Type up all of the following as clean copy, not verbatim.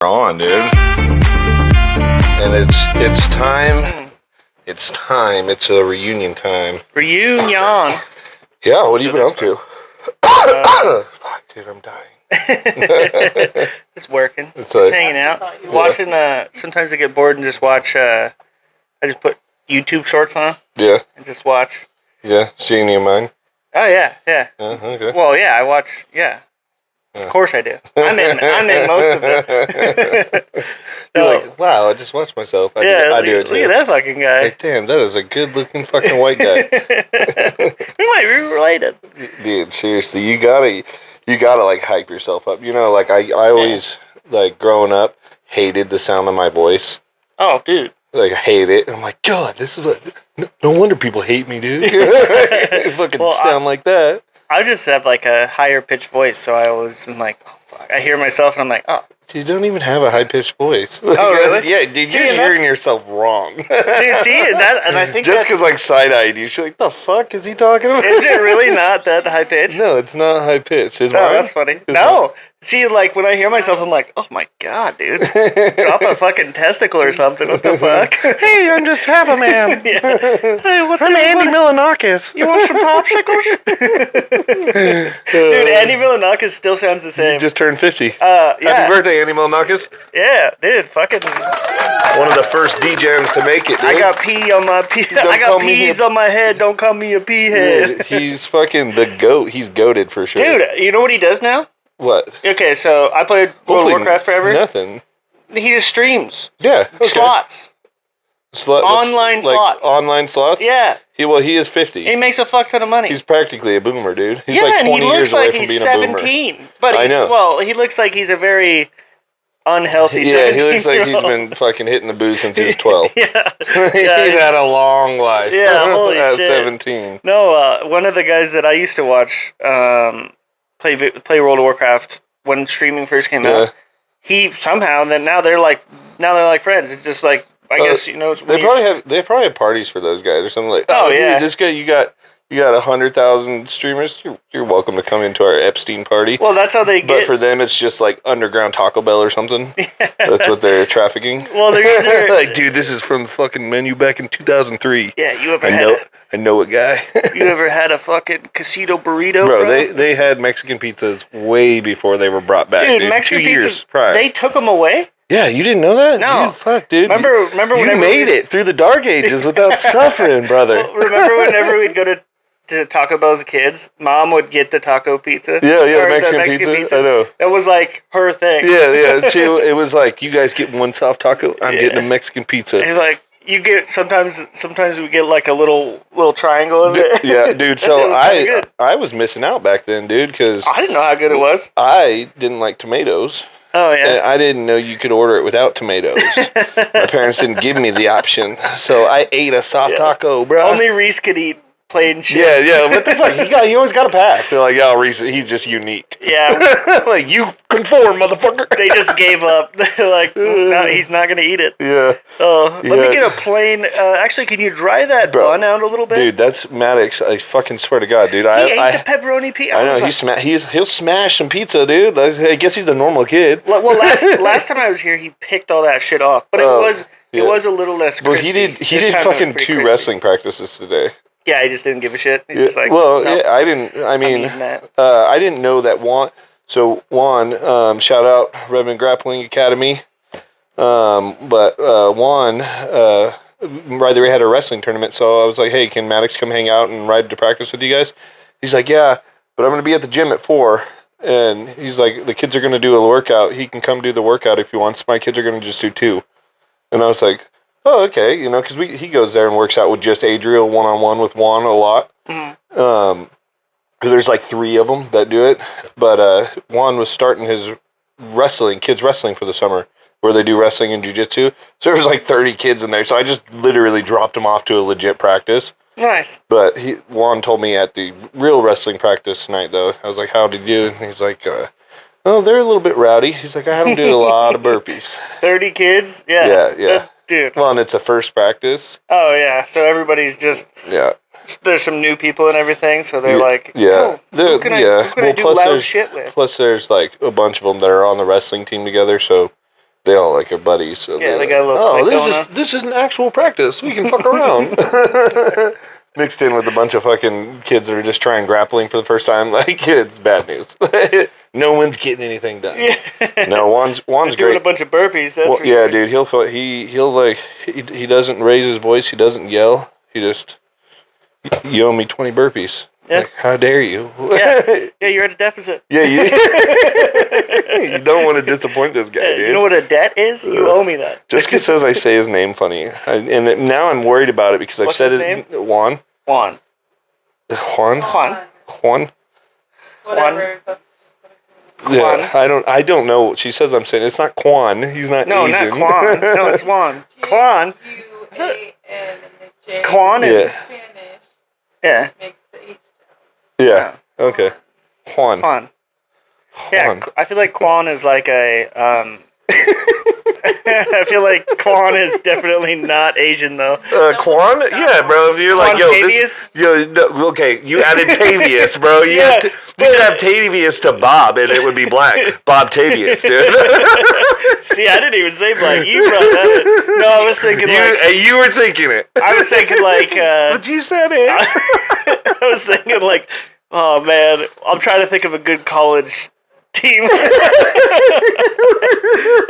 On, dude. And it's time. It's time. It's a reunion time. Reunion. Yeah, what have you been up to? Fuck, dude, I'm dying. It's working. It's Just like- hanging out. Watching, sometimes I get bored and just watch, I just put YouTube shorts on Yeah, and just watch. yeah. See any of mine? Oh, yeah. Okay. Well, yeah, I watch, yeah. Of course I do. I'm in most of it. You're like, wow, I just watched myself. I do it too. Look at that fucking guy. Like, damn, that is a good-looking fucking white guy. We might be related. Dude, seriously, you gotta like hype yourself up. You know, like I always like growing up hated the sound of my voice. Oh, dude. Like, I hate it. I'm like, God, this is what. No wonder people hate me, dude. Fucking sound like that. I just have like a higher pitched voice, so I always am like, oh, fuck. I hear myself and I'm like, oh. You don't even have a high pitched voice. Oh, really? Yeah, dude, you're hearing yourself wrong. Do you see it? And I think Just because like side eyed you, she's like, the fuck is he talking about? Is it really not that high pitched? No, it's not high pitched. Is Oh, mine? that's funny. No. See, like, when I hear myself, I'm like, oh my god, dude. Drop a fucking testicle or something. What the fuck? Hey, I'm just half a man. Yeah. Hey, what's I'm up? Andy Milonakis. You want some popsicles? Dude, Andy Milonakis still sounds the same. Just turned 50. Yeah. Happy birthday, Andy Milonakis. Yeah, dude, fucking. One of the first DJs to make it, dude. I got pee on my pee. I got peas on my head. Don't call me a pea head. Dude, he's fucking the GOAT. He's goated for sure. Dude, you know what he does now? What? Okay, so I played World of Warcraft forever. Nothing. He just streams. Yeah. Okay. Slots. Online slots. Online slots? Yeah. He is 50. He makes a fuck ton of money. He's practically a boomer, dude. He's yeah, like and 20 he years looks away like from he's being 17. a boomer. But I know. Well, he looks like he's a very unhealthy Yeah, he looks like he's 17-year-old. been fucking hitting the booze since he was 12. Yeah. He's had a long life. Yeah, holy at shit. 17. No, one of the guys that I used to watch play World of Warcraft when streaming first came out, he somehow now they're like friends. It's just like I guess They probably have parties for those guys or something like. Oh, dude, yeah. this guy you got 100,000 streamers. You're welcome to come into our Epstein party. Well, that's how they But get. for them, it's just like underground Taco Bell or something. That's what they're trafficking. Well, they're like, dude, this is from the fucking menu back in 2003. Yeah, you ever I know a guy. you ever had a fucking casito burrito, Bro, they had Mexican pizzas way before they were brought back. Dude, Mexican 2 years pizzas, prior. they took them away. Yeah, you didn't know that? No. Dude, fuck, dude. Remember you whenever made it through the dark ages without suffering, brother. Well, remember whenever we'd go to Taco Bell as kids, Mom would get the taco pizza. Yeah, Or the Mexican pizza. I know. That was like her thing. Yeah. It was like, you guys get one soft taco, I'm getting a Mexican pizza. It's like you get sometimes we get like a little triangle of it. Yeah, dude. That shit So was kinda good. I was missing out back then, dude, because I didn't know how good it was. I didn't like tomatoes. Oh And yeah. I didn't know you could order it without tomatoes. My parents didn't give me the option, so I ate a soft taco, bro. Only Reese could eat plain shit. Yeah. What the fuck? He always got a pass. They're like, oh, Reese, he's just unique. Yeah. Like, you conform, motherfucker. They just gave up. They're like, no, he's not gonna eat it. Yeah. Oh, let me Yeah. get a plain. Actually, can you dry that bun out a little bit? Dude, that's Maddox. I fucking swear to God, dude. He ate the pepperoni pizza. I know he'll smash some pizza, dude. I guess he's the normal kid. Well, last time I was here, he picked all that shit off, but it was a little less crispy. Well, he did This time it was fucking pretty 2 crispy. wresling practices today. Yeah, he just didn't give a shit. He's just like, well, nope, yeah, I didn't. I mean, eating that. I didn't know that Juan. So Juan, shout out Redmond Grappling Academy. But Juan, rather we had a wrestling tournament, so I was like, hey, can Maddox come hang out and ride to practice with you guys? He's like, yeah, but I'm gonna be at the gym at 4. And he's like, the kids are gonna do a workout. He can come do the workout if he wants. My kids are gonna just do 2. And I was like, oh, okay, because he goes there and works out with just Adriel one-on-one with Juan a lot. Mm-hmm. There's like 3 of them that do it, but Juan was starting his kids wrestling for the summer, where they do wrestling and jiu-jitsu. So there's like 30 kids in there, so I just literally dropped him off to a legit practice. Nice. But Juan told me at the real wrestling practice tonight, though, I was like, how did you do? And he's like, oh, they're a little bit rowdy. He's like, I had them do a lot of burpees. 30 kids? Yeah. Yeah. Dude. Well, and it's a first practice. Oh, yeah. So everybody's just... Yeah. There's some new people and everything, so they're like, yeah. oh, who can I do loud shit with? Plus, there's like a bunch of them that are on the wrestling team together, so they all like are buddies. So Yeah, they got a little oh, click going on. this is an actual practice. We can fuck around. Mixed in with a bunch of fucking kids that are just trying grappling for the first time. Like, it's bad news. No one's getting anything done. Yeah. No, Juan's Doing great. a bunch of burpees. That's for Yeah, sure. dude. He'll like he doesn't raise his voice. He doesn't yell. He just you owe me 20 burpees. Yeah. Like, how dare you? Yeah, you're at a deficit. Yeah, you you don't want to disappoint this guy, Yeah, dude. you know what a debt is? You owe me that. Just because I say his name funny, and now I'm worried about it because I've What's said his it. name? Juan. Juan. Juan. Juan. Whatever. That's just what Yeah, I don't know. She says I'm saying it's not Quan. He's not No, Asian. not Quan. No, it's Juan. Quan. Q-A-N and the J. Quan is. Spanish Yeah. makes the H Yeah. Okay. Juan. Quan. Yeah, Juan. I feel like Quan is like a. I feel like Quan is definitely not Asian though. Quan? Yeah, bro. If you're like, yo, this, Quantavious? no, okay, you added Tavius, bro. You, Yeah, you could have Tavius to Bob, and it would be black. Bob Tavius, dude. See, I didn't even say black. You brought that in. No, I was thinking you were thinking it. I was thinking like. But you said it. I was thinking like, oh man, I'm trying to think of a good college team.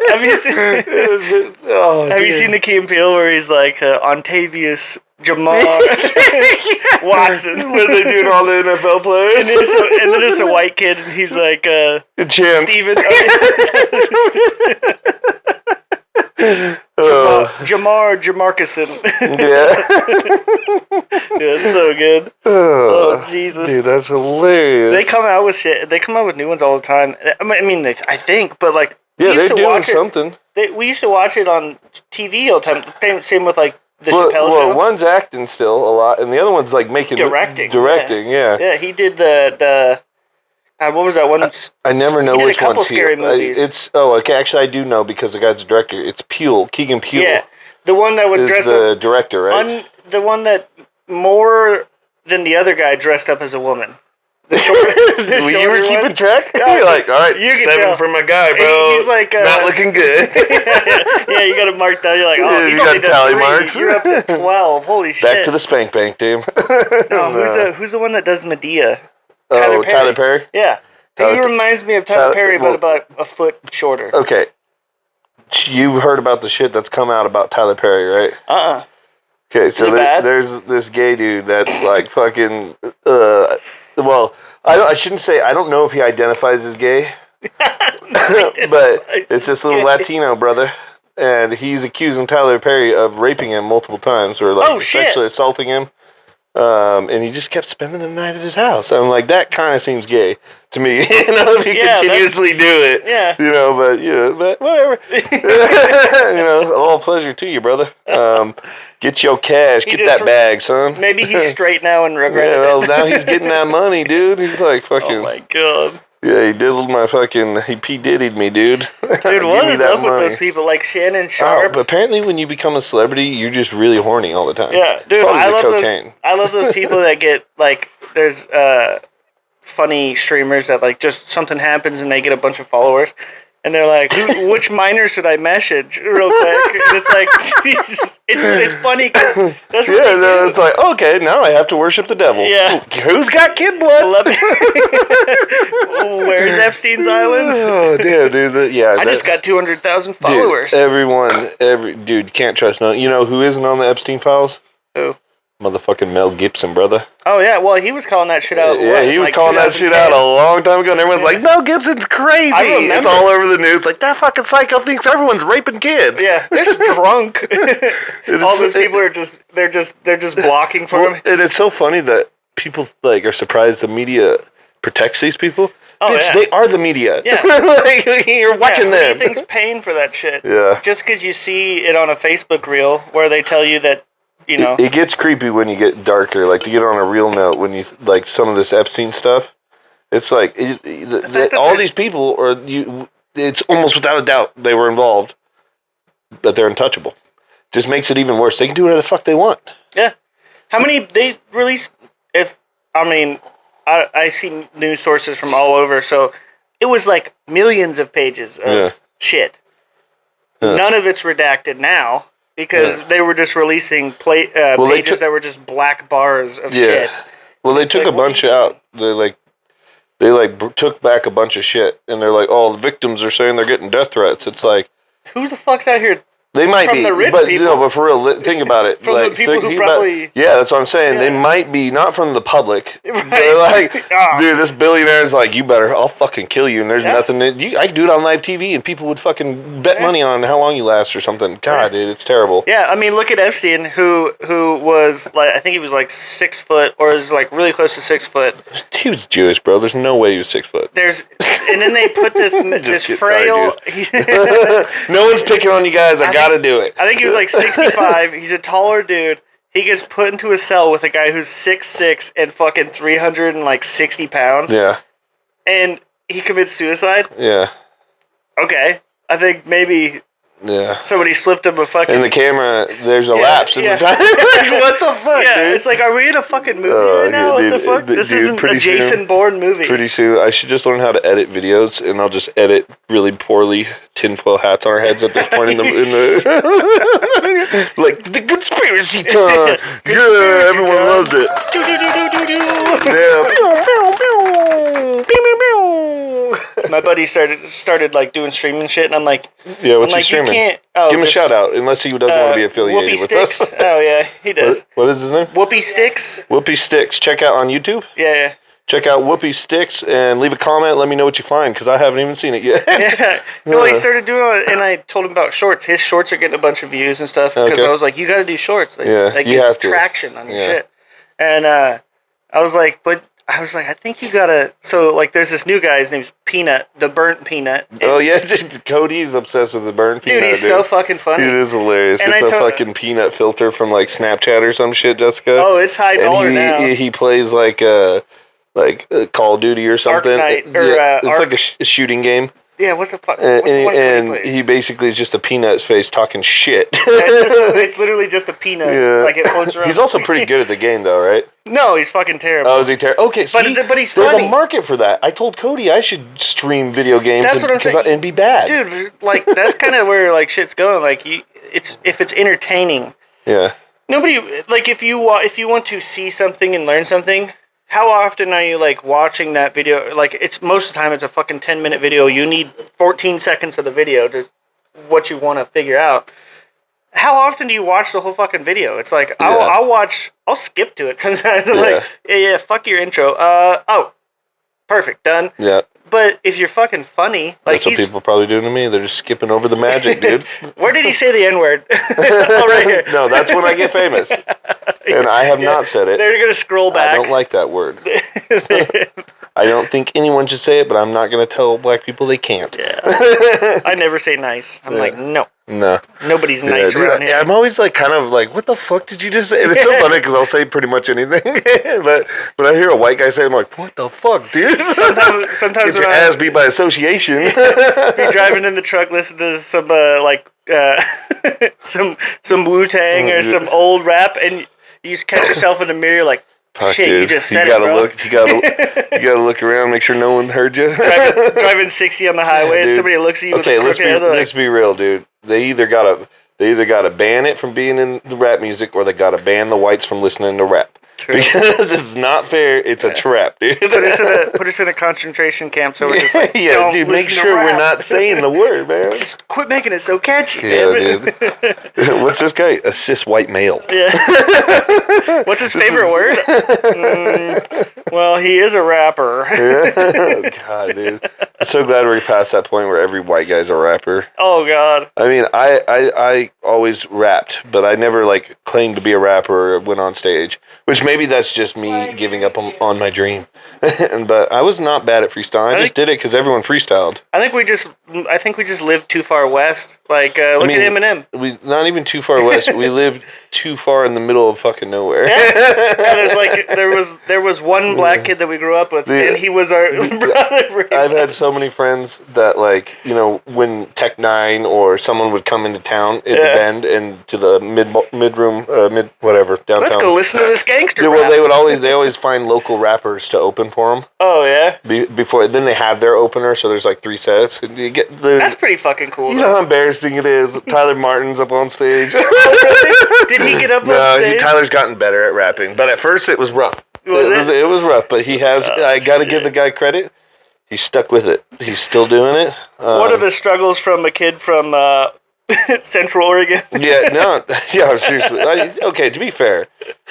Have you seen? Have you seen the Key and Peele where he's like Ontavious Jamar Watson? Where they doing all the NFL players? And then it's a white kid, and he's like Chance. Steven. Jamarcusson. Yeah. Yeah, it's so good. Oh Jesus, dude, that's hilarious. They come out with shit. They come out with new ones all the time. I mean, I think, but like, yeah, we used they're to doing watch it. something. We used to watch it on TV all the time. Same with like the Chappelle show. One's acting still a lot, and the other one's like making Directing, yeah. Yeah, he did the what was that one? I never know he did which a couple one's scary movies. It's okay. Actually, I do know because the guy's the director. It's Peele, Keegan Peele. Yeah, the one that would is dress the up. director, right? The one that more than the other guy dressed up as a woman. The You were keeping track? Yeah. You're like, all right, You can 7 tell. for my guy, bro. He's like not looking good. yeah, you got to mark down. You're like, oh, Yeah, he's you only got done tally 3. marks. You're up to 12. Holy shit! Back to the spank bank, dude. No, who's the one that does Medea? Tyler Perry? Yeah. Tyler- He reminds me of Tyler Perry, well- but about a foot shorter. Okay. You heard about the shit that's come out about Tyler Perry, right? Okay, so Is it bad? there's this gay dude that's like fucking. Well, I shouldn't say. I don't know if he identifies as gay, but it's this little Latino brother, and he's accusing Tyler Perry of raping him multiple times or like Oh, shit. sexually assaulting him. And he just kept spending the night at his house. I'm like, that kind of seems gay to me. You know, if you Yeah, continuously do it. Yeah. You know, but whatever. You know, all pleasure to you, brother. Get your cash. He Get just that bag, son. Maybe he's straight now and Yeah, regretted well, it. now he's getting that money, dude. He's like fucking. Oh my god. Yeah, he diddled my fucking. He P Diddy'd me, dude. Dude, what is up with those people like Shannon Oh, Sharp? but apparently, when you become a celebrity, you're just really horny all the time. Yeah, It's dude, probably I the love cocaine. those. I love those people that get like. There's funny streamers that like just something happens and they get a bunch of followers, and they're like, "Which minor should I message real quick?" And it's like, it's funny because that's what Yeah, they no, do. it's like, okay, now I have to worship the devil. Yeah. Who's got kid blood? Where's Epstein's Island? Oh, damn, dude. I just got 200,000 followers. Dude, dude, you can't trust no. You know who isn't on the Epstein files? Who? Motherfucking Mel Gibson, brother. Oh yeah, well he was calling that shit out. Yeah, he was like calling that shit out a 2010? long time ago, and everyone's like, Mel Gibson's crazy. I remember. It's all over the news. Like, that fucking psycho thinks everyone's raping kids. Yeah, they're just drunk. All those people are they're just blocking for him. And it's so funny that people like are surprised the media protects these people. Oh, Bitch, yeah. they are the media. Yeah. Like, you're watching Who them. do you think's paying for that shit? Yeah. Just because you see it on a Facebook reel where they tell you that, you know. It gets creepy when you get darker. Like, to get on a real note, when you like some of this Epstein stuff, it's like all these people are you. It's almost without a doubt they were involved, but they're untouchable. Just makes it even worse. They can do whatever the fuck they want. Yeah. How many they released? I see news sources from all over, so it was like millions of pages of shit. None of it's redacted now because they were just releasing pages that were just black bars of shit. Well, they took a bunch out. They took back a bunch of shit, and they're like, "Oh, the victims are saying they're getting death threats." It's like, who the fuck's out here? They might From be, the rich but people. but for real, think about it. From the people who probably... yeah, that's what I'm saying. Yeah. They might be not from the public. Right. They're like, Ah. dude, this billionaire's like, you better, I'll fucking kill you. And there's nothing that I could do it on live TV, and people would fucking bet money on how long you last or something. God, dude, it's terrible. Yeah, I mean, look at Epstein, who was like, I think he was like 6 foot, or is like really close to 6 foot. He was Jewish, bro. There's no way he was 6 foot. And then they put this frail. No one's picking on you guys. I gotta do it. I think he was like 65. He's a taller dude. He gets put into a cell with a guy who's 6'6" and fucking 360 pounds. Yeah. And he commits suicide. Yeah. Okay, I think maybe Yeah. somebody slipped him a fucking. In the camera, there's a lapse in the time. What the fuck, Yeah, dude? it's like, are we in a fucking movie right now? dude, What the fuck? This dude, isn't a pretty soon- Jason Bourne movie. Pretty soon, I should just learn how to edit videos, and I'll just edit really poorly tinfoil hats on our heads at this point in the like the conspiracy time. Yeah, everyone time. loves it. My buddy started like doing streaming shit, and I'm like, Yeah, what's he you streaming? can't. Give him a shout out, unless he doesn't want to be affiliated Whoopi with Sticks. us. Oh yeah, he does. What is his name? Whoopi Sticks. Whoopi Sticks. Check out on YouTube. Yeah. Check out Whoopi Sticks and leave a comment. Let me know what you find, because I haven't even seen it yet. Yeah. No, he started doing it, and I told him about shorts. His shorts are getting a bunch of views and stuff because Okay. I was like, you got to do shorts. Like, Yeah, that you gives have to. traction on your Yeah. shit. And I was like, I think you gotta. So like, there's this new guy. His name's Peanut, the burnt peanut. Oh yeah, Cody's obsessed with the burn peanut. Dude, he's so fucking funny. It is hilarious. And It's I a told- fucking peanut filter from like Snapchat or some shit, Jessica. Oh, it's high dollar and now. he plays like Call of Duty or something. Knight, or, Yeah, it's Ark- like a shooting game. Yeah, what's the fuck? What's the one And plays? he basically is just a peanut's face talking shit. It's literally just a peanut. Yeah. Like it floats around. He's also pretty good at the game, though, right? No, he's fucking terrible. Oh, is he terrible? Okay, see, But he's there's funny. a market for that. I told Cody I should stream video games That's what I'm saying. and be bad. Dude, like that's kind of where like shit's going. Like if it's entertaining. Yeah. Nobody like if you want to see something and learn something. How often are you like watching that video? Like it's most of the time it's a fucking 10-minute video. You need 14 seconds of the video to what you want to figure out. How often do you watch the whole fucking video? It's like I'll skip to it sometimes. I'm like, yeah, fuck your intro. Oh, perfect, done. Yeah. But if you're fucking funny, like That's what people probably do to me. They're just skipping over the magic, dude. Where did he say the N-word? Oh, right here. No, that's when I get famous. And I have not said it. They're gonna scroll back. I don't like that word. I don't think anyone should say it, but I'm not going to tell black people they can't. Yeah. I never say nice. I'm like, no. No. Nobody's nice dude, around here. I'm always like kind of like, what the fuck did you just say? And it's so funny because I'll say pretty much anything. But when I hear a white guy say it, I'm like, what the fuck, dude? Sometimes Get your ass beat by association. you're driving in the truck, listen to some some Wu-Tang or some old rap, and you just catch yourself in the mirror like, Fuck, shit, dude. you just said gotta it, bro. look. You gotta look around, make sure no one heard you. driving 60 on the highway, and Dude. somebody looks at you. Okay, with a let's be crooked head, they're let's be real, dude. They either gotta ban it from being in the rap music, or they gotta ban the whites from listening to rap. True. Because it's not fair. It's a trap, dude. put us in a concentration camp, so we're just like, Yeah, don't dude. Make listen to sure we're rap. not saying the word, man. Just quit making it so catchy, Yeah, damn it. dude. What's this guy? A cis white male. Yeah. What's his favorite word? Well, he is a rapper. God, dude. I'm so glad we're past that point where every white guy's a rapper. Oh God. I mean, I always rapped, but I never like claimed to be a rapper or went on stage. Which maybe that's just me giving up on my dream. But I was not bad at freestyling. I just did it because everyone freestyled. I think we just lived too far west. Like, look at Eminem. We not even too far west. We lived too far in the middle of fucking nowhere. Yeah, there was one black kid that we grew up with, and he was our brother. I've had so many friends that, like, you know, when Tech 9 or someone would come into town at the Bend and to the mid whatever downtown. Let's go listen to this gangster Yeah, well, rap. they always find local rappers to open for them. Oh yeah, Then they have their opener, so there's like 3 sets. And you get that's pretty fucking cool. You know how embarrassing it is. Tyler Martin's up on stage. Did he get up on stage? Tyler's gotten better at rapping, but at first it was rough. It was rough, but he has. I got to give the guy credit. He's stuck with it. He's still doing it. What are the struggles from a kid from Central Oregon? Seriously. Okay, to be fair,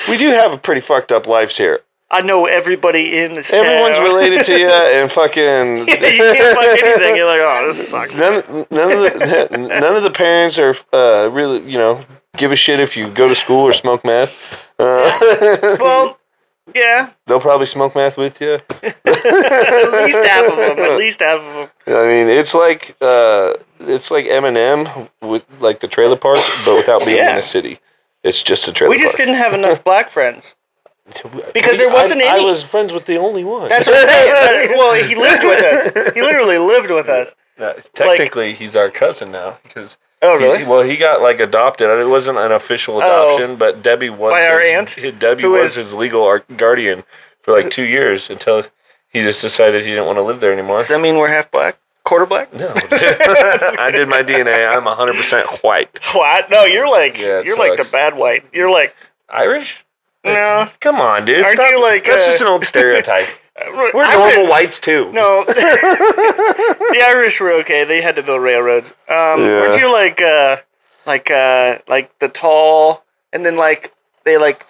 we do have a pretty fucked up lives here. I know everybody in this Everyone's town. related to you, and fucking. Yeah, you can't fuck anything. You're like, oh, this sucks. None of the parents are really, you know, give a shit if you go to school or smoke meth. Well, yeah. They'll probably smoke meth with you. At least half of them. At least half of them. I mean, it's like Eminem with like the trailer park, but without being in a city. It's just a trailer We just park. didn't have enough black friends. Because there wasn't I any. was friends with the only one. That's what I'm saying. Well, he lived with us. He literally lived with us. Technically, he's our cousin now because. Oh, really? He got like adopted. It wasn't an official adoption, but Debbie was by our aunt. Debbie was his legal guardian for like 2 years until he just decided he didn't want to live there anymore. Does that mean we're half black? Quarter black? No, I did my DNA. I'm 100% white. What? No, you're like like the sucks. bad white. You're like Irish? no. Come on, dude. Aren't you like That's just an old stereotype. We're normal whites too. No, the Irish were okay. They had to build railroads. Weren't you like the tall, and then like they like,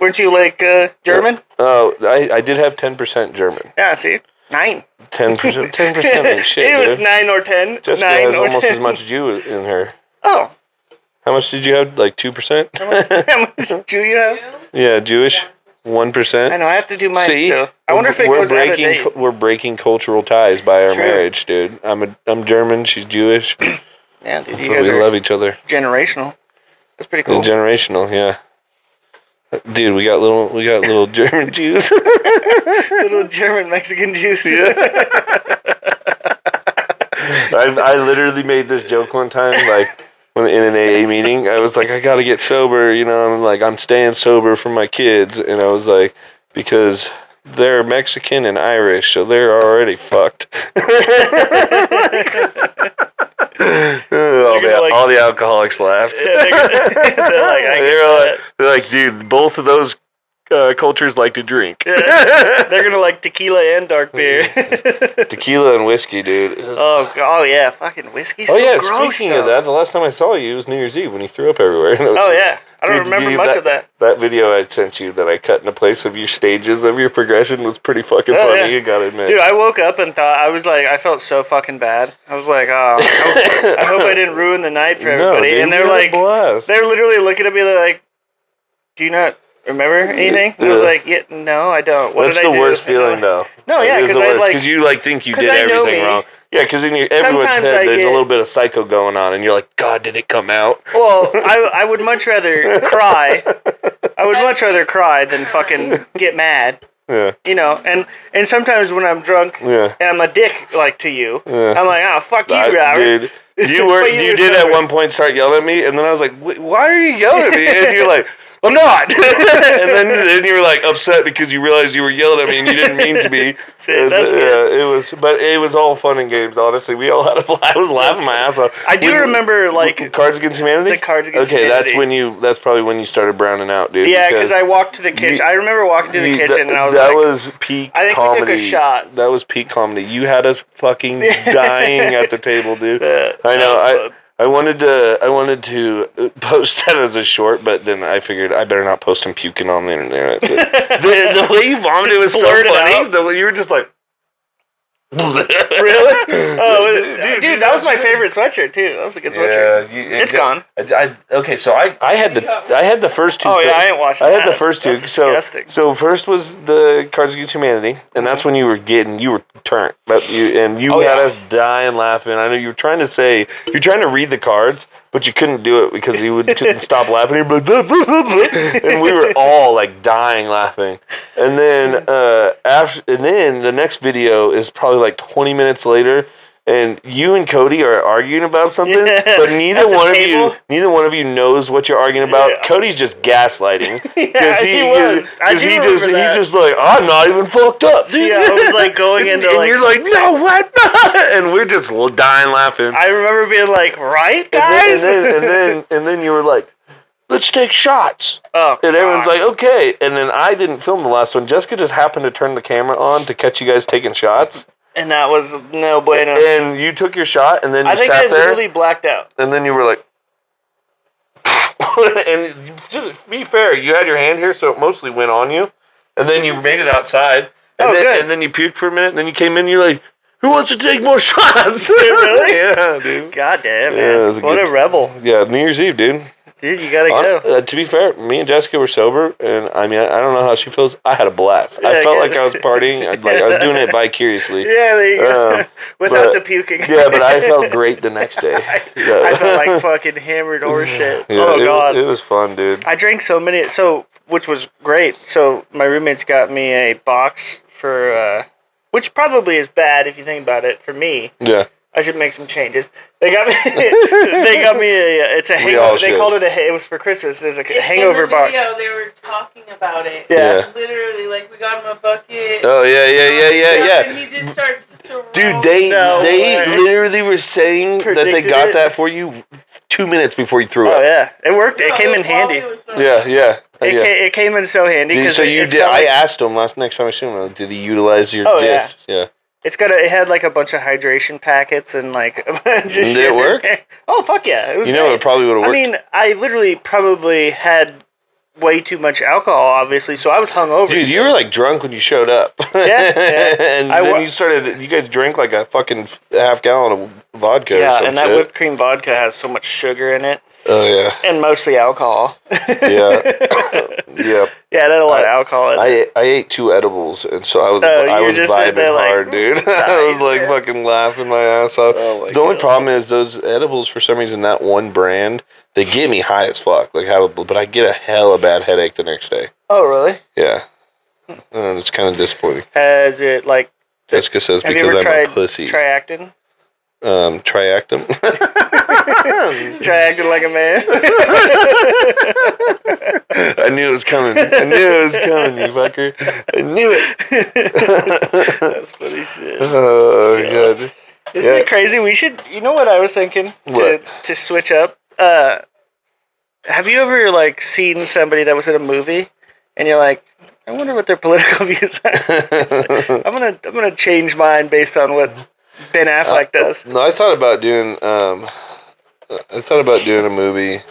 weren't you like German? Oh, I did have 10% German. Yeah, see, 9. 10%. 10% ain't shit, It was dude. 9 or 10. Jessica 9 has or almost 10. as much Jew in her. Oh, How much did you have? Like 2%? how much do you have? Yeah, Jewish. 1%. I know. I have to do mine See, still. I wonder if it goes out of date. We're breaking cultural ties by our True. marriage, dude. I'm German. She's Jewish. Yeah, dude, you But guys we are love each other. generational. That's pretty cool. Generational, yeah. Dude, we got little German Jews. Little German Mexican Jews. I literally made this joke one time, like in an AA meeting. I was like, I gotta get sober, you know. I'm staying sober for my kids, and I was like, because they're Mexican and Irish, so they're already fucked. All the alcoholics laughed. Yeah, They're like, dude, both of those cultures like to drink. they're gonna like tequila and dark beer. Tequila and whiskey, dude. oh yeah, fucking whiskey's Oh so yeah, gross, speaking though. of that, the last time I saw you was New Year's Eve when you threw up everywhere. Oh yeah, I don't remember much of that. That video I sent you that I cut into place of your stages of your progression was pretty fucking funny, yeah. you gotta admit. Dude, I woke up and thought, I felt so fucking bad. I was like, oh, I hope I didn't ruin the night for everybody. dude, And they're you had a like, blast. they're literally looking at me like, do you not remember anything? I was like, yeah, no, I don't. What That's did I the do? worst feeling, though. No, yeah, because I like, because you like think you 'cause did I know everything me. wrong. Yeah, because in everyone's Sometimes head, I there's a get- little bit of psycho going on, and you're like, God, did it come out? well, I would much rather cry. I would much rather cry than fucking get mad. Yeah, You know, and sometimes when I'm drunk yeah. and I'm a dick like to you, Yeah. I'm like, oh fuck you, Robert. Dude, you were But you you were did at sober. one point start yelling at me, and then I was like, why are you yelling at me? And you're like, I'm not. And then you were like upset because you realized you were yelling at me and you didn't mean to be. See, that's good. Yeah, it was all fun and games. Honestly, we all had a blast. I was laughing my ass off. I do remember like Cards Against Humanity. the Cards Against Okay, Humanity. that's probably when you started browning out, dude. yeah, because I walked to the kitchen. I remember walking to the kitchen and I was that like, was peak I think we comedy. took a shot. That was peak comedy. You had us fucking dying at the table, dude. Yeah, I that know. was fun. I wanted to post that as a short, but then I figured I better not post him puking on the internet. the way you vomited was so blurt it funny. out. The way you were just like, Really? Oh, dude, that was my favorite sweatshirt too. That was a good sweatshirt. It's gone. Okay, so I had the first two. Oh yeah, I ain't watched I that. had the first two. That's disgusting. So first was the Cards Against Humanity, and that's when you were turned. But you Oh, had yeah. us dying laughing. I know you were trying to read the cards, but you couldn't do it because he couldn't stop laughing. He'd be like, and we were all like dying laughing. And then the next video is probably like 20 minutes later. And you and Cody are arguing about something, but neither one of you knows what you're arguing about. Yeah. Cody's just gaslighting Yeah, he was. he's just like, I'm not even fucked up, dude. Yeah, I was like going into and like. you're like, no, what? And we're just dying laughing. I remember being like, right, guys. And then you were like, let's take shots. Oh, And everyone's God. like, okay. And then I didn't film the last one. Jessica just happened to turn the camera on to catch you guys taking shots. And that was no bueno. And you took your shot, and then you I think sat I there, literally blacked out. and then you were like, and just to be fair, you had your hand here, so it mostly went on you, and then you made it outside, and, good. and then you puked for a minute, and then you came in, and you're like, who wants to take more shots? Really? Yeah, dude. God damn, Yeah, man. it was a What good- a rebel. Yeah, New Year's Eve, dude. Dude, you gotta go. To be fair, me and Jessica were sober, and I mean, I don't know how she feels. I had a blast. I Yeah, felt yeah. like I was partying. I was doing it vicariously. Yeah, there you go. Without but- the puking. Yeah, but I felt great the next day. Yeah. I felt like fucking hammered horse shit. Yeah, Oh, God. It was fun, dude. I drank so many, which was great. So my roommates got me a box for, which probably is bad if you think about it. For me, Yeah. I should make some changes. They got me. They got me a. It's a all hangover. They should. called it a. It was for Christmas. There's a In hangover the box. video, they were talking about it. Yeah. Literally, like, we got him a bucket. Oh yeah. And he just starts to roll. Dude, they No way. literally were saying that they Predicted got it. that for you 2 minutes before you threw Oh it. yeah, it worked. It No, came in while handy. he was throwing Yeah. It came in so handy Dude, because so you it's did. got, I like, asked him next time I seen him. Did he utilize your Oh, gift? Yeah. it had like a bunch of hydration packets and like a bunch of Did it shit in work? there. Oh fuck yeah, it was. You know, great. it probably would have worked. I mean, I literally probably had way too much alcohol, obviously, so I was hungover. dude, you were like drunk when you showed up. Yeah. And I then wa- you started. You guys drank like a fucking half gallon of vodka. or Yeah, some and that shit. whipped cream vodka has so much sugar in it, Oh yeah. and mostly alcohol. Yeah. Yeah. Yeah, it had a lot of alcohol in it. I ate 2 edibles, and so I was Oh, I you was just sitting vibing there like, hard, dude. I was like man. fucking laughing my ass off. Oh my The only God. problem is those edibles, for some reason, that one brand, they get me high as fuck. Like but I get a hella bad headache the next day. Oh really? Yeah, and it's kind of disappointing. Has it like? Jessica says Have you because ever I'm tried a pussy. Triactin? Triactum. Triactin like a man. I knew it was coming. You fucker. I knew it. That's funny shit. Oh god. Isn't it crazy? We should. You know what I was thinking What? to switch up. Have you ever like seen somebody that was in a movie, and you're like, I wonder what their political views are. I'm gonna change mine based on what Ben Affleck does. No, I thought about doing a movie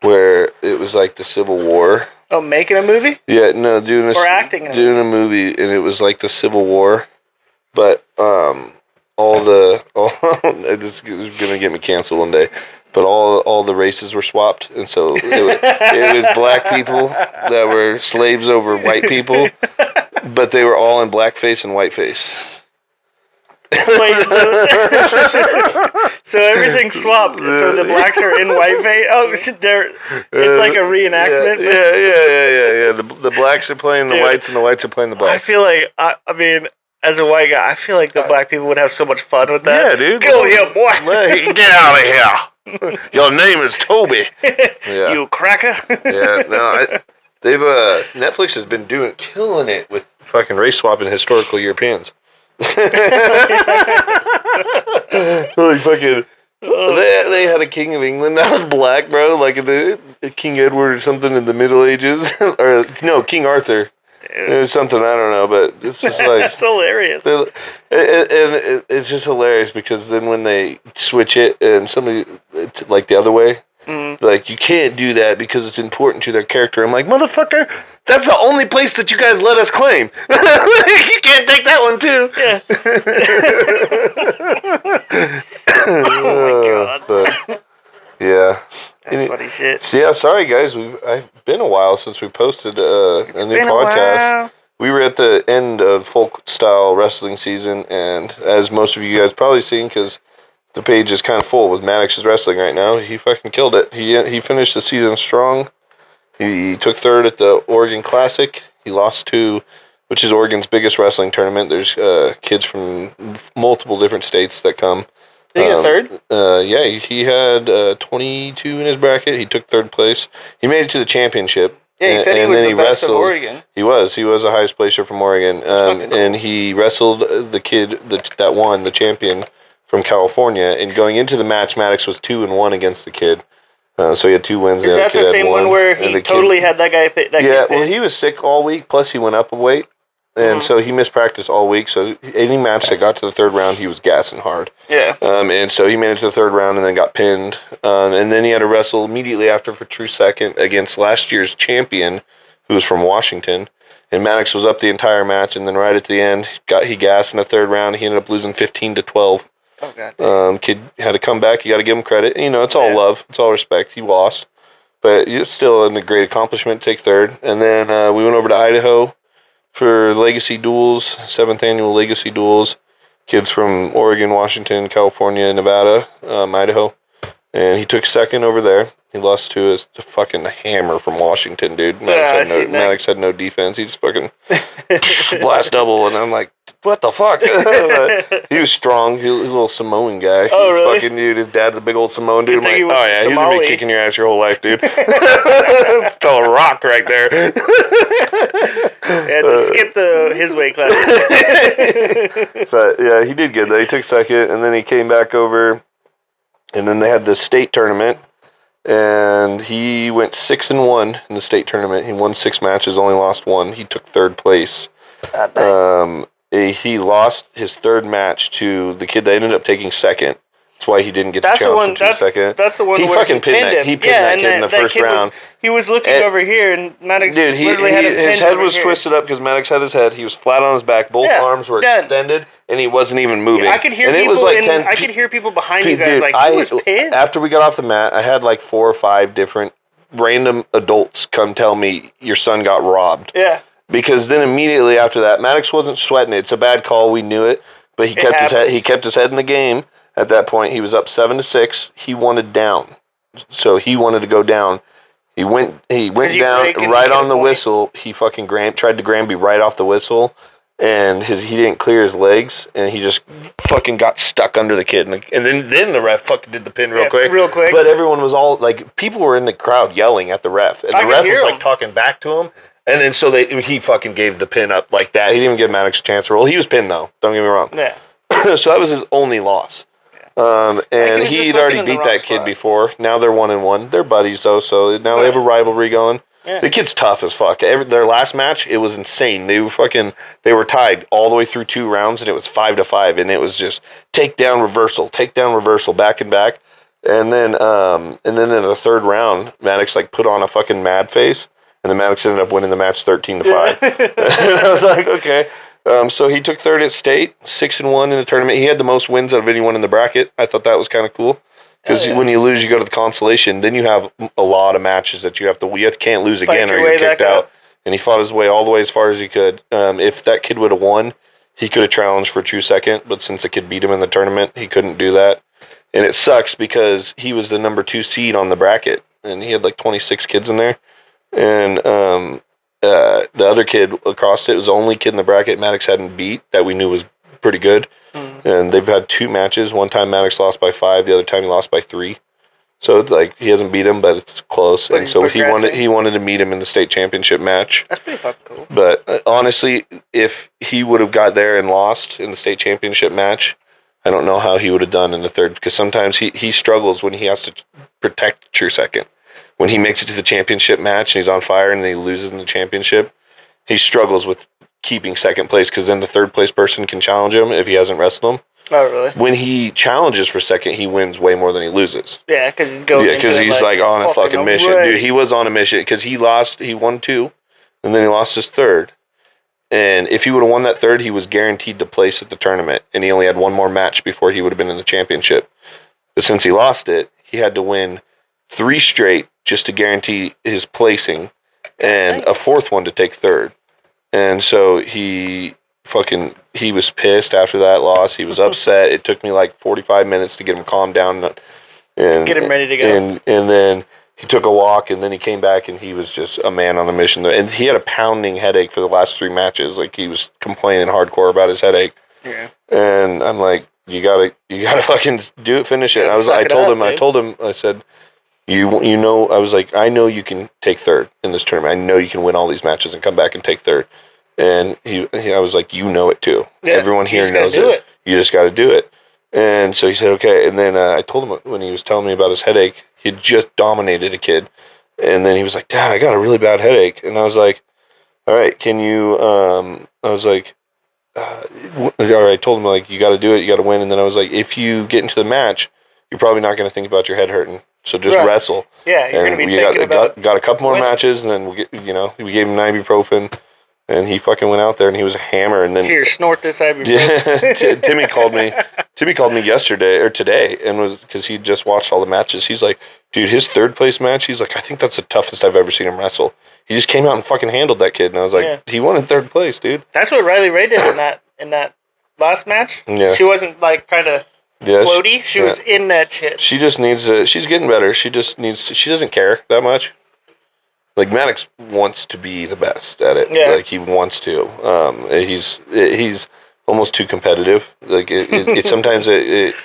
where it was like the Civil War. Oh, making a movie? Yeah, no, Or acting in a doing a movie, and it was like the Civil War, but this is gonna get me canceled one day. But all the races were swapped, and so it was black people that were slaves over white people, but they were all in blackface and whiteface. Wait, so everything's swapped. So the blacks are in whiteface. Oh, so it's like a reenactment. Yeah. The blacks are playing the Dude. whites, and the whites are playing the I blacks. feel like I mean, as a white guy, I feel like the black people would have so much fun with that. Yeah, dude. Go here, boy. Hey, get out of here! Your name is Toby. Yeah. You cracker. Yeah, no, they've Netflix has been killing it with fucking race swapping historical Europeans. Like fucking, they had a king of England that was black, bro. Like the King Edward or something in the Middle Ages, or no, King Arthur. It was something I don't know, but it's just like That's hilarious. and it's just hilarious because then when they switch it and somebody like the other way. Like, you can't do that because it's important to their character. I'm like, motherfucker, that's the only place that you guys let us claim. You can't take that one, too. Yeah. Oh, my God. But, yeah. That's funny shit. So, yeah, sorry, guys. I've been a while since we posted a new been a podcast. while. We were at the end of folk-style wrestling season, and as most of you guys probably seen, because the page is kind of full with Maddox's wrestling right now. He fucking killed it. He finished the season strong. He took third at the Oregon Classic. He lost to, which is Oregon's biggest wrestling tournament. There's kids from multiple different states that come. Did he get third? Yeah, he had 22 in his bracket. He took third place. He made it to the championship. Yeah, he said he was the best of Oregon. He was the highest placer from Oregon. Cool. And he wrestled the kid that won, the champion from California. And going into the match, Maddox was 2-1 against the kid. So he had 2 wins. Is that the same one where he totally had that guy? Yeah, well, he was sick all week. Plus, he went up a weight. And so he missed practice all week. So any match that got to the third round, he was gassing hard. Yeah. And so he made it to the third round and then got pinned. And then he had to wrestle immediately after for true second against last year's champion, who was from Washington. And Maddox was up the entire match. And then right at the end, he gassed in the third round. He ended up losing 15-12. Oh, God. Kid had to come back. You got to give him credit. You know, it's all love. It's all respect. He lost. But it's still a great accomplishment to take third. And then we went over to Idaho for Legacy Duels, 7th annual Legacy Duels. Kids from Oregon, Washington, California, Nevada, Idaho. And he took second over there. He lost to a fucking hammer from Washington, dude. Maddox had no defense. He just fucking blast double, and I'm like, what the fuck? He was strong. He was a little Samoan guy. Oh, He's really? fucking dude. His dad's a big old Samoan dude. I'm like, was oh yeah, he's gonna be Somali. kicking your ass your whole life, dude. It's still a rock right there. Yeah, to skip his weight class. But yeah, he did good though. He took second, and then he came back over, and then they had the state tournament, and he went 6-1 in the state tournament. He won 6 matches, only lost 1. He took third place. He lost his third match to the kid that ended up taking second. That's why he didn't get the challenge for 2 second. That's the one He where fucking pinned that. He pinned that kid in the first round. He was looking over here, and Maddox Dude, literally had him pinned his head over was here. twisted up because Maddox had his head. He was flat on his back. Both arms were extended, and he wasn't even moving. I could hear and people. It was like I could hear people behind you guys dude, like, he was pinned. After we got off the mat, I had like 4 or 5 different random adults come tell me your son got robbed. Yeah. Because then immediately after that, Maddox wasn't sweating it. It's a bad call. We knew it, but he kept his head. He kept his head in the game. At that point, he was up 7-6. He wanted down, so he wanted to go down. He went down right on the whistle. He fucking tried to Granby right off the whistle, and he didn't clear his legs, and he just fucking got stuck under the kid. And then the ref fucking did the pin real quick. But everyone was all like, people were in the crowd yelling at the ref, and the ref was like talking back to him. And then so he fucking gave the pin up like that. He didn't even give Maddox a chance to roll. He was pinned though. Don't get me wrong. Yeah. So that was his only loss. And he'd already beat that kid before. Now they're 1-1. They're buddies though, so now they have a rivalry going. Yeah. The kid's tough as fuck. Their last match, it was insane. They were tied all the way through 2 rounds, and it was 5-5, and it was just takedown, reversal, back and back. And then in the third round, Maddox like put on a fucking mad face, and then Maddox ended up winning the match 13-5. And I was like, okay. So he took third at state, 6-1 in the tournament. He had the most wins out of anyone in the bracket. I thought that was kind of cool. Because when you lose, you go to the consolation. Then you have a lot of matches that you can't lose again or you're kicked out. And he fought his way all the way as far as he could. If that kid would have won, he could have challenged for true second. But since the kid beat him in the tournament, he couldn't do that. And it sucks because he was the number 2 seed on the bracket. And he had like 26 kids in there. And the other kid across it was the only kid in the bracket Maddox hadn't beat that we knew was pretty good. And they've had 2 matches. One time Maddox lost by 5. The other time he lost by 3. So it's like he hasn't beat him, but it's close. But and so he wanted to meet him in the state championship match. That's pretty fucking cool. But honestly, if he would have got there and lost in the state championship match, I don't know how he would have done in the third. Because sometimes he struggles when he has to protect true second. When he makes it to the championship match and he's on fire and then he loses in the championship, he struggles with keeping second place because then the third place person can challenge him if he hasn't wrestled him. Oh, really? When he challenges for second, he wins way more than he loses. Yeah, because he's going. Yeah, because he's like on a fucking mission, dude. He was on a mission because he won 2, and then he lost his third. And if he would have won that third, he was guaranteed to place at the tournament, and he only had 1 more match before he would have been in the championship. But since he lost it, he had to win 3 straight just to guarantee his placing, and a 4th one to take third. And so he fucking, he was pissed after that loss. He was upset. It took me like 45 minutes to get him calmed down and Get him ready to go. And then he took a walk, and then he came back, and he was just a man on a mission. And he had a pounding headache for the last 3 matches. Like, he was complaining hardcore about his headache. Yeah. And I'm like, you gotta fucking do it, finish it. I told him, I said, you know, I was like, I know you can take third in this tournament. I know you can win all these matches and come back and take third. And I was like, you know it too. Yeah, everyone here knows it. You just got to do it. And so he said, okay. And then I told him when he was telling me about his headache, he had just dominated a kid. And then he was like, Dad, I got a really bad headache. And I was like, all right, can you, I was like, all right, I told him, like, you got to do it, you got to win. And then I was like, if you get into the match, you're probably not going to think about your head hurting. So just wrestle. Yeah, you're going to be thinking about got a couple more matches, and then we gave him ibuprofen. And he fucking went out there, and he was a hammer. And then here, snort this ibuprofen. Yeah, Timmy called me. Timmy called me yesterday or today, and was because he just watched all the matches. He's like, dude, his third place match. He's like, I think that's the toughest I've ever seen him wrestle. He just came out and fucking handled that kid, and I was like, he won in third place, dude. That's what Riley Ray did in that last match. Yeah, she wasn't like kind of floaty. She was in that shit. She just needs to. She's getting better. She just needs to. She doesn't care that much. Like, Maddox wants to be the best at it. Yeah. Like, he wants to. He's almost too competitive. Like, it sometimes it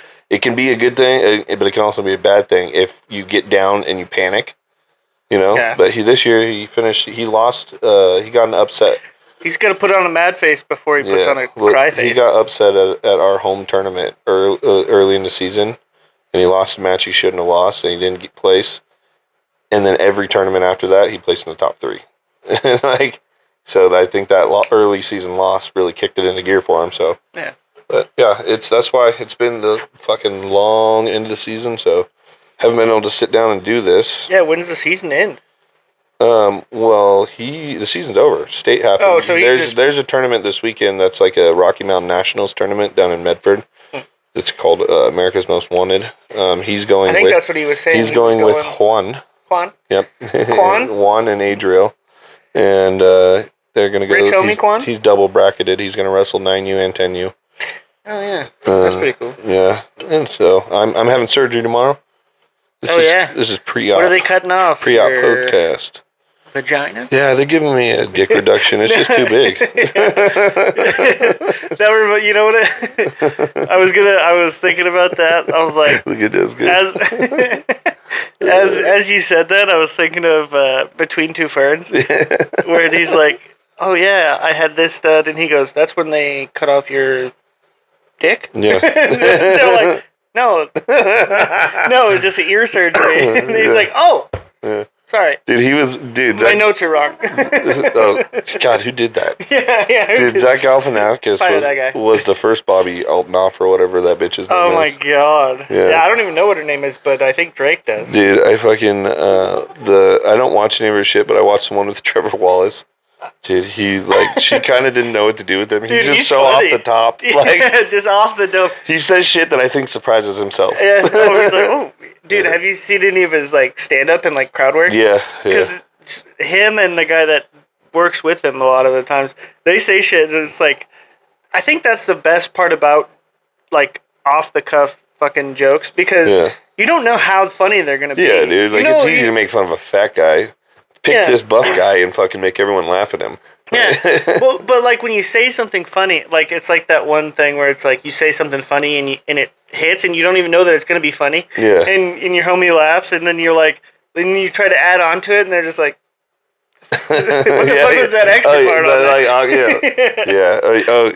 can be a good thing, but it can also be a bad thing if you get down and you panic. You know. Yeah. But this year he lost. He got an upset. He's gonna put on a mad face before he puts on a cry face. He got upset at our home tournament early in the season, and he lost a match he shouldn't have lost, and he didn't get place. And then every tournament after that, he placed in the top 3. So I think that early season loss really kicked it into gear for him. So yeah, but yeah, that's why it's been the fucking long end of the season. So haven't been able to sit down and do this. Yeah, when's the season end? Well, the season's over. State happened. Oh, so there's a tournament this weekend that's like a Rocky Mountain Nationals tournament down in Medford. It's called America's Most Wanted. He's going. I think that's what he was saying. He's going with Juan. Yep. Juan and Adriel. And they're going to go. Rich homie Quan? He's double bracketed. He's going to wrestle 9U and 10U. Oh, yeah. That's pretty cool. Yeah. And so I'm having surgery tomorrow. This is pre-op. What are they cutting off? Pre-op podcast. Vagina? Yeah, they're giving me a dick reduction. It's just too big. You know what? I was thinking about that. I was like, look at this guy. As you said that, I was thinking of Between Two Ferns, where he's like, "Oh yeah, I had this done," and he goes, "That's when they cut off your dick." Yeah. They're like, "No, no, it's just an ear surgery." And he's like, "Oh, sorry, dude. My notes are wrong." Oh God, who did that? Yeah. Dude, Zach Galifianakis was the first Bobby Altnoff or whatever that bitch's name is. Oh my God. Yeah, I don't even know what her name is, but I think Drake does. Dude, I fucking I don't watch any of her shit, but I watched the one with Trevor Wallace. Dude, she kind of didn't know what to do with him. He's just so funny. Off the top. Like, just off the dome. He says shit that I think surprises himself. Yeah. He's like, oh, dude, have you seen any of his like stand up and like crowd work? Yeah. Because him and the guy that works with him a lot of the times, they say shit and it's like, I think that's the best part about like off the cuff fucking jokes because you don't know how funny they're gonna be. Yeah, dude. Like, it's easy to make fun of a fat guy. Pick this buff guy and fucking make everyone laugh at him. Yeah. Well, but like when you say something funny, like it's like that one thing where it's like you say something funny and it hits and you don't even know that it's gonna be funny. Yeah. And your homie laughs and then you're like, then you try to add on to it and they're just like, what the fuck was that extra part on that?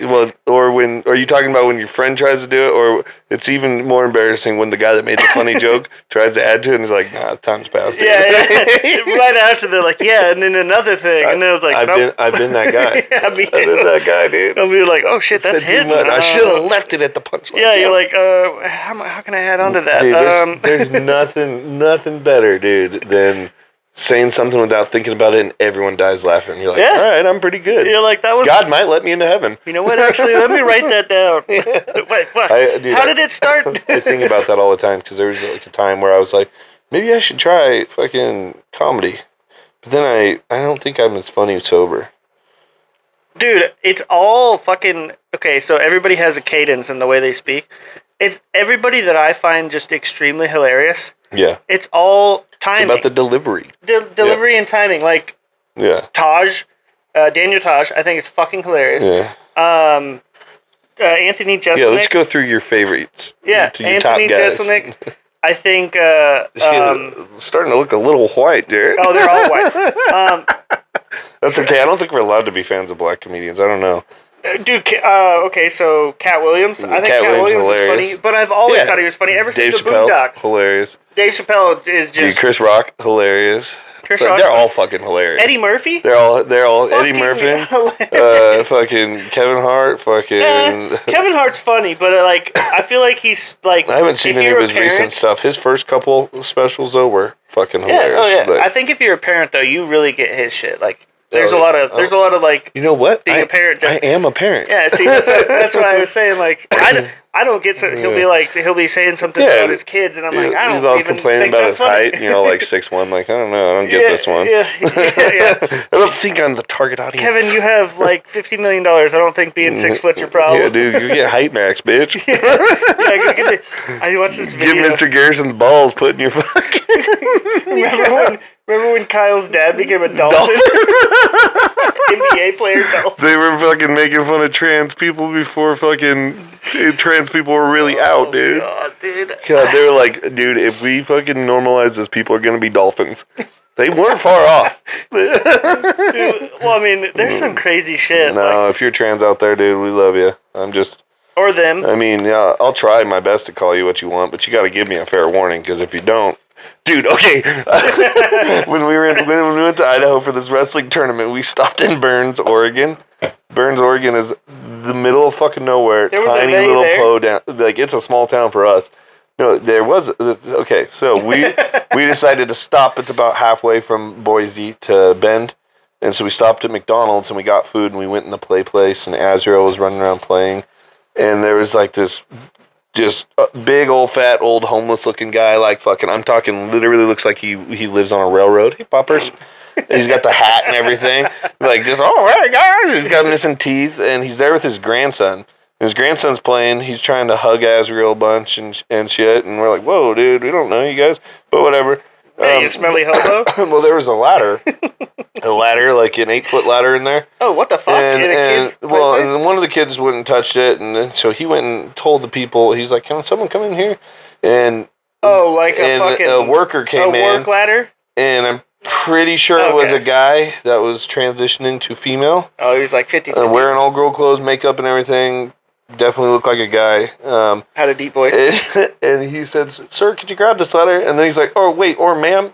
Well, or are you talking about when your friend tries to do it, or it's even more embarrassing when the guy that made the funny joke tries to add to it and he's like, nah, time's past. Yeah. Right after they're like, yeah, and then another thing, and then I was like, I've been that guy. Yeah, me too. I've been that guy, dude. I'll be like, oh shit, that's hidden. I should have left it at the punchline. Yeah, you're like, how can I add on to that? Dude, there's nothing better, dude, than saying something without thinking about it and everyone dies laughing. You're like, all right, I'm pretty good. You're like, that was... God might let me into heaven. You know what, actually, let me write that down. Wait, what? How did it start? I think about that all the time because there was like a time where I was like, maybe I should try fucking comedy. But then I don't think I'm as funny sober. Dude, it's all fucking okay. So everybody has a cadence in the way they speak. It's everybody that I find just extremely hilarious. Yeah. It's all It's timing, about the delivery. delivery and timing. Like Yeah. Taj, Daniel Taj, I think it's fucking hilarious. Yeah. Anthony Jeselnik. Yeah, let's go through your favorites. Yeah, To your Anthony top guys. Jeselnik. I think. Starting to look a little white, Jared. Oh, they're all white. That's okay. I don't think we're allowed to be fans of black comedians. I don't know. Dude, okay, so Cat Williams. I think Cat Cat Williams Williams is hilarious. funny, but I've always Yeah. thought he was funny ever Dave since the Chappelle, Boondocks. hilarious. Dave Chappelle is Dude, just Chris Rock, hilarious. Chris Like, Rock. they're all fucking hilarious. Eddie Murphy. They're all Eddie Fucking Murphy. hilarious. Fucking Kevin Hart. Fucking. Kevin Hart's funny, but like I feel like he's like. I haven't seen if any of you're a his recent parent- stuff. His first couple specials though were fucking Yeah, hilarious. oh yeah. But- I think if you're a parent though, you really get his shit. Like there's Oh, a lot of like. you know what? Being a parent I just- am a parent. Yeah, see, that's what I was saying. Like, I don't get so. He'll be saying something Yeah. about his kids, and I'm like, I don't He's all even complaining think about that's his funny. height. You know, like 6'1". Like I don't know. I don't get Yeah, this one. Yeah, yeah. I don't think I'm the target audience. Kevin, you have like $50 million. I don't think being 6 foot's your problem. Yeah, dude, you get height max, bitch. I watched this Give video. Mr. Garrison's balls put in your fucking. Remember when Kyle's dad became a Dolphin? NBA player Dolphin. They were fucking making fun of trans people before fucking trans people were really out, dude. Oh, dude. God, they were like, dude, if we fucking normalize this, people are gonna be dolphins. They weren't far off. Dude, well, I mean, there's some crazy shit. No, if you're trans out there, dude, we love you. Or them. I mean, yeah, I'll try my best to call you what you want, but you got to give me a fair warning, because if you don't, dude, okay. when we went to Idaho for this wrestling tournament, we stopped in Burns, Oregon. Burns, Oregon is the middle of fucking nowhere. There was a Tiny bay little there? po down. Like it's a small town for us. No, there was okay. So we decided to stop. It's about halfway from Boise to Bend. And so we stopped at McDonald's and we got food and we went in the play place and Azrael was running around playing. And there was like this just big old fat old homeless looking guy, like fucking, I'm talking literally looks like he lives on a railroad. Hey, poppers. And he's got the hat and everything. Like just, oh, hey guys. He's got missing teeth and he's there with his grandson. His grandson's playing. He's trying to hug Azrael a bunch and shit. And we're like, whoa, dude, we don't know you guys. But whatever. Hey, you smelly hobo? Well, there was a ladder. Like an 8-foot ladder in there. Oh, what the fuck? And In a kid's and playplace? one of the kids wouldn't touch it, and then, so he went and told the people. He's like, "Can someone come in here?" And Oh, like a and fucking a worker came a in, work ladder? and I'm pretty sure it was Okay. a guy that was transitioning to female, Oh, he was like 50. wearing all girl clothes, makeup, and everything. Definitely looked like a guy. Had a deep voice. And he said, "Sir, could you grab this ladder?" And then he's like, "Oh wait, or ma'am,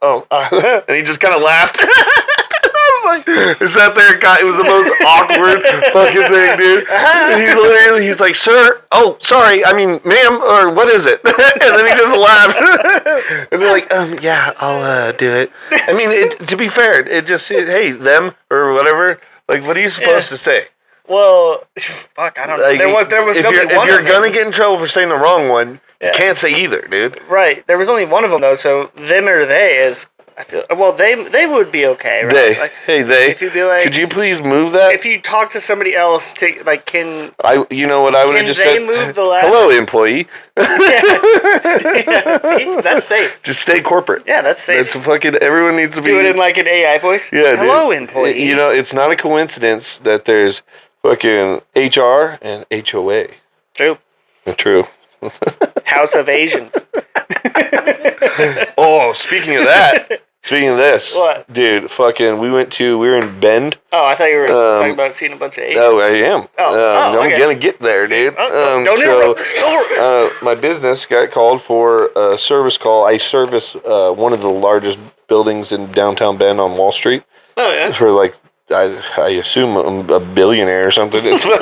and he just kind of laughed. I was like, is that there? God, it was the most awkward fucking thing, dude. And he's like, "Sir, oh, sorry, I mean, ma'am, or what is it?" And then he just laughed. And they're like, yeah, I'll do it. I mean, to be fair, it just, hey, them, or whatever. Like, what are you supposed to say? Well, fuck, I don't know. Like, There was if only you're, one if you're of them. gonna get in trouble for saying the wrong one, Yeah. you can't say either, dude. Right. There was only one of them though, so them or they is I feel well they would be okay, right? They, Like, hey, they. if you'd be like, Could you please move that? if you talk to somebody else to like can You know what I would have can just they said? move the ladder? Hello, employee. Yeah, see? That's safe. Just stay corporate. Yeah, that's safe. That's fucking. Everyone needs to be. Do it in like an AI voice. Yeah, dude. Hello, employee. You know, it's not a coincidence that there's fucking HR and HOA. True. True. House of Asians. Oh, speaking of that. Speaking of this, What? dude? Fucking, we were in Bend. Oh, I thought you were talking about seeing a bunch of Asians. Oh, I am. I'm okay. gonna get there, dude. Don't interrupt the story. My business got called for a service call. I service one of the largest buildings in downtown Bend on Wall Street Oh yeah. for like I assume a billionaire or something. It's like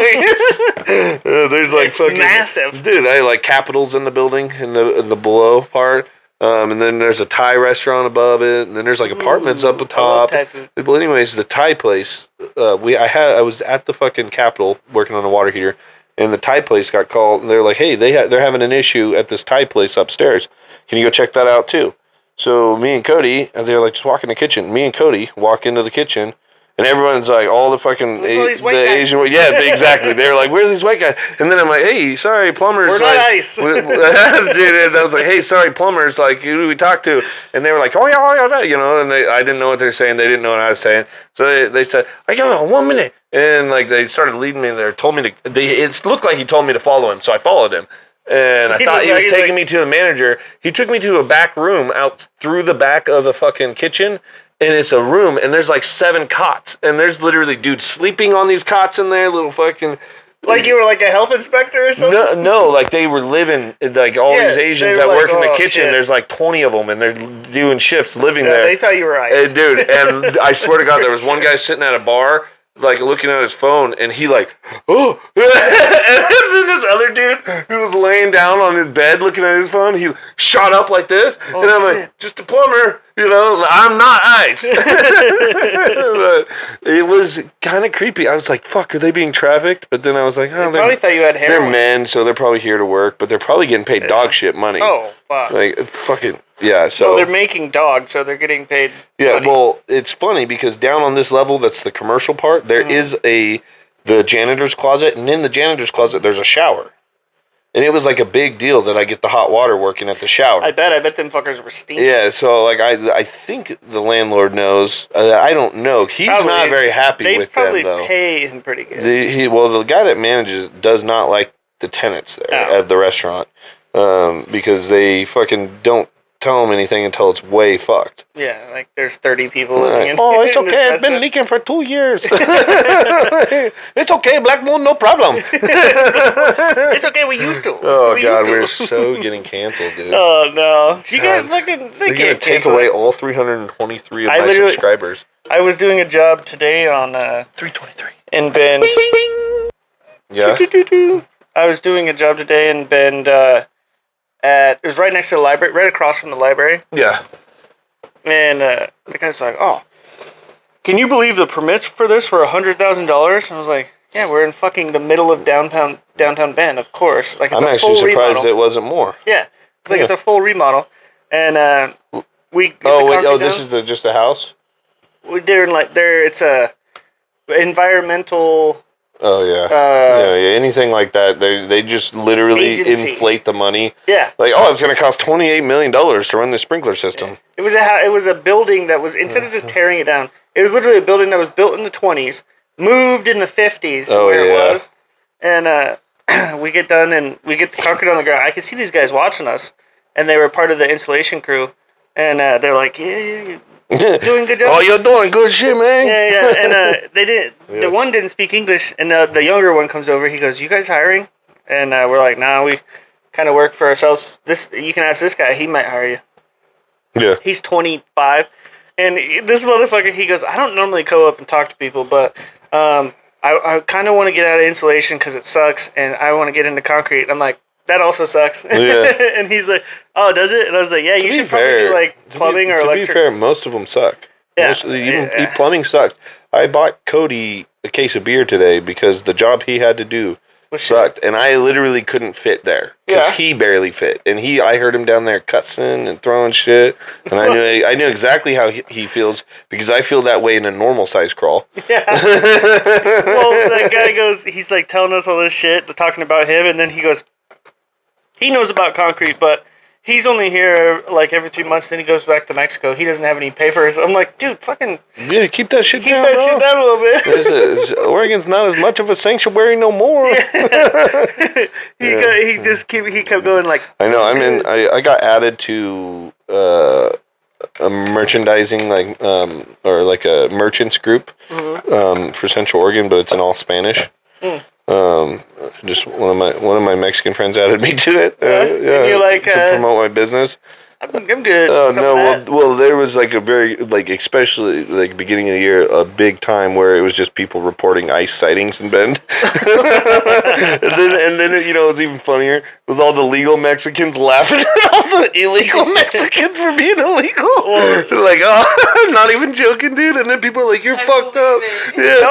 there's like It's fucking massive. dude. I like Capitals in the building in the below part. And then there's a Thai restaurant above it, and then there's like apartments up the I love top. Thai food. Well, anyways, the Thai place. I was at the fucking Capitol working on a water heater, and the Thai place got called, and they're like, "Hey, they're having an issue at this Thai place upstairs. Can you go check that out too?" So me and Cody, they're like, "Just walk in the kitchen." Me and Cody walk into the kitchen, And everyone's like, all the fucking Look at all these white the guys. Asian, yeah, exactly. They're like, where are these white guys? And then I'm like, hey, sorry, plumbers. We're not ICE. Dude, and I was like, hey, sorry, plumbers. Like, who do we talk to? And they were like, oh yeah, you know. And I didn't know what they were saying. They didn't know what I was saying. So they said, I got 1 minute. And like they started leading me there. Told me to. It looked like he told me to follow him, so I followed him. And I thought he was taking me to the manager. He took me to a back room out through the back of the fucking kitchen. And it's a room, and there's like 7 cots. And there's literally dudes sleeping on these cots in there, little fucking... Like you were like a health inspector or something? No, like they were living, like all these Asians that work in the kitchen. Shit. There's like 20 of them, and they're doing shifts living there. They thought you were ICE. Dude, and I swear to God, there was one guy sitting at a bar, like looking at his phone, and he like, oh, and then this other dude who was laying down on his bed looking at his phone, he shot up like this, and I'm like, just a plumber, you know, I'm not ICE. But it was kind of creepy. I was like, fuck, are they being trafficked? But then I was like, oh, they probably thought you had heroin. They're men, so they're probably here to work, but they're probably getting paid dog shit money. Oh, fuck. Like, fucking... Yeah, so... Well, they're making dogs, so they're getting paid money. Well, it's funny because down on this level, that's the commercial part, there is the janitor's closet, and in the janitor's closet, there's a shower. And it was like a big deal that I get the hot water working at the shower. I bet them fuckers were steaming. Yeah, so like I think the landlord knows. I don't know. He's not very happy with them, though. They probably pay him pretty good. The guy that manages does not like the tenants there at the restaurant because they fucking don't tell him anything until it's way fucked. Yeah, like there's 30 people living in. Oh, it's okay. It's been leaking for 2 years. It's okay. Black Moon, no problem. It's okay. We used to. Oh God, we're so getting canceled, dude. Oh no, you got fucking. They're gonna take away all 323 of my subscribers. I was doing a job today on 323 in Bend. Yeah. I was doing a job today in Bend. It was right next to the library, right across from the library. Yeah. And the guy's like, "Oh, can you believe the permits for this were $100,000?" I was like, "Yeah, we're in fucking the middle of downtown Bend, of course. Like it's I'm actually surprised it wasn't more. Yeah, it's like it's a full remodel, and we. This is just a house. We're doing it's a environmental. Oh yeah. Anything like that, they just literally agency. Inflate the money. Yeah. Like, oh, it's gonna cost $28 million to run the sprinkler system. Yeah. It was a building that was, instead of just tearing it down, it was literally a building that was built in the 20s, moved in the 50s to where it was, and we get done and we get the concrete on the ground. I could see these guys watching us, and they were part of the installation crew, and they're like, yeah. Doing a good job. Oh, you're doing good shit, man. Yeah, and they did. Yeah. The one didn't speak English, and the younger one comes over. He goes, "You guys hiring?" And we're like, "Nah, we kind of work for ourselves." You can ask this guy; he might hire you. Yeah. He's 25, and this motherfucker, he goes, "I don't normally go up and talk to people, but I kind of want to get out of insulation because it sucks, and I want to get into concrete." I'm like, that also sucks. Yeah. And he's like, "Oh, does it?" And I was like, "Yeah, you should probably do like plumbing or electric." To be fair, most of them suck. Yeah. Even plumbing sucks. I bought Cody a case of beer today because the job he had to do sucked, and I literally couldn't fit there because he barely fit. And I heard him down there cussing and throwing shit, and I knew exactly how he feels because I feel that way in a normal size crawl. Yeah. Well, that guy goes, he's like telling us all this shit, talking about him, and then he goes, he knows about concrete, but he's only here like every 3 months. Then he goes back to Mexico. He doesn't have any papers. I'm like, dude, fucking keep that shit down. Keep that shit down a little bit. Oregon's not as much of a sanctuary no more. He kept going like. I know. I got added to a merchandising or like a merchants group for Central Oregon, but it's in all Spanish. Just one of my Mexican friends added me to it. You're like, to promote my business. I'm good. Oh no! Well, there was like a very especially beginning of the year, a big time where it was just people reporting ICE sightings in Bend, and then it was even funnier. It was all the legal Mexicans laughing at all the illegal Mexicans for being illegal. They're like, "Oh, I'm not even joking, dude." And then people are like, "You're fucked up." That's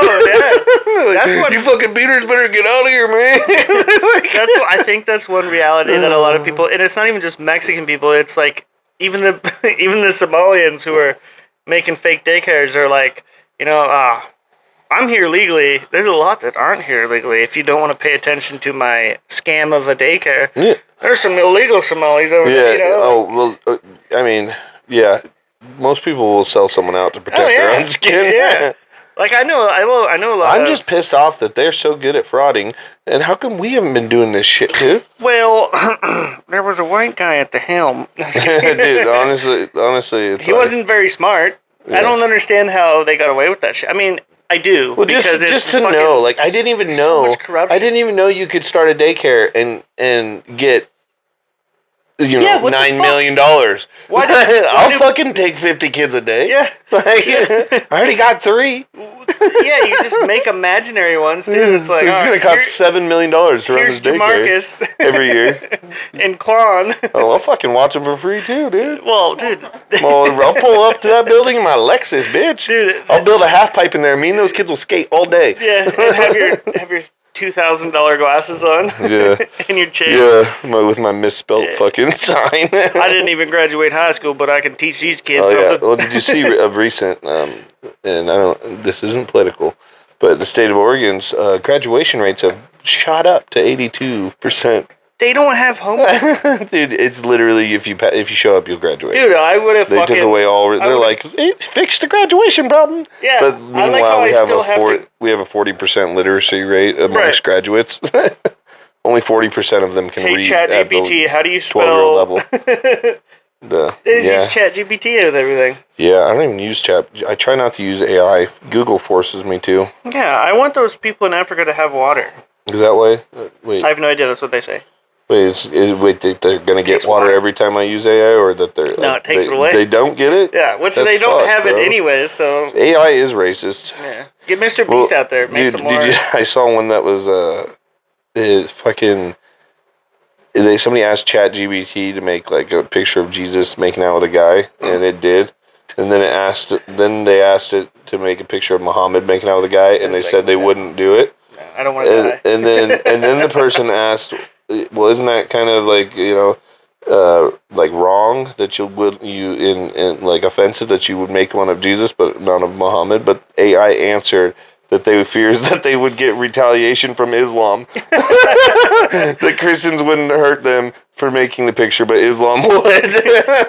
what you fucking beaters better get out of here, man. I think that's one reality that a lot of people, and it's not even just Mexican people. It's like. Even the Somalians who are making fake daycares are like, I'm here legally. There's a lot that aren't here legally. If you don't want to pay attention to my scam of a daycare, Yeah. there's some illegal Somalis over Yeah. there. You know? Oh well. I mean, yeah. Most people will sell someone out to protect Oh, their yeah. own skin. Yeah. Like I know a lot. I'm just pissed off that they're so good at frauding, and how come we haven't been doing this shit, dude? Well, there was a white guy at the helm. Dude, honestly, it's He like, wasn't very smart. Yeah. I don't understand how they got away with that shit. I mean, I do. Well, because it's just to fucking- know, like I didn't even so know. much corruption. I didn't even know you could start a daycare and get. Yeah, what the $9 fuck? million. Why do- I'll fucking take 50 kids a day. Yeah. Like, I already got 3. Yeah, you just make imaginary ones, dude. It's like it's gonna cost $7 million to run here's this daycare Jamarcus every year. and Quan. Oh, I'll fucking watch them for free too, dude. Well, dude. Well, I'll pull up to that building in my Lexus, bitch. Dude. I'll build a half pipe in there. Me and those kids will skate all day. Yeah, and have your $2,000 glasses on. Yeah. And your chain. Yeah, with my misspelt fucking sign. I didn't even graduate high school, but I can teach these kids Oh yeah. something. Well, did you see of recent? And I don't. This isn't political, but the state of Oregon's graduation rates have shot up to 82%. They don't have homework. Dude, it's literally if you show up, you'll graduate. Dude, I would have They fucking... took away all. I They're would've- like, it fixed the graduation problem. Yeah, But I like meanwhile, how we I have still have to... we have a 40% literacy rate amongst Right. graduates. Only 40% of them can Hey, read at ChatGPT, the how do you 12-year-old spell... level. They just Yeah. use ChatGPT with everything. Yeah, I don't even use chat. I try not to use AI. Google forces me to. Yeah, I want those people in Africa to have water. Is that way? Wait, I have no idea. That's what they say. wait. They're gonna get Takes water water. every time I use AI, or that they're No, it takes they, it away. They don't get it. Yeah, which That's they don't fucked, have it bro. anyways. So AI is racist. yeah, get Mr. Beast out there. Make Dude, some more. did you? I saw one that was fucking. Somebody asked ChatGPT to make like a picture of Jesus making out with a guy, and it did. And then they asked it to make a picture of Muhammad making out with a guy, and they It's said like, they no. wouldn't do it. I don't want to die. And then the person asked, well, isn't that kind of like like wrong that you in like offensive that you would make one of Jesus but not of Muhammad? But AI answered that they fears that they would get retaliation from Islam. That Christians wouldn't hurt them for making the picture, but Islam would.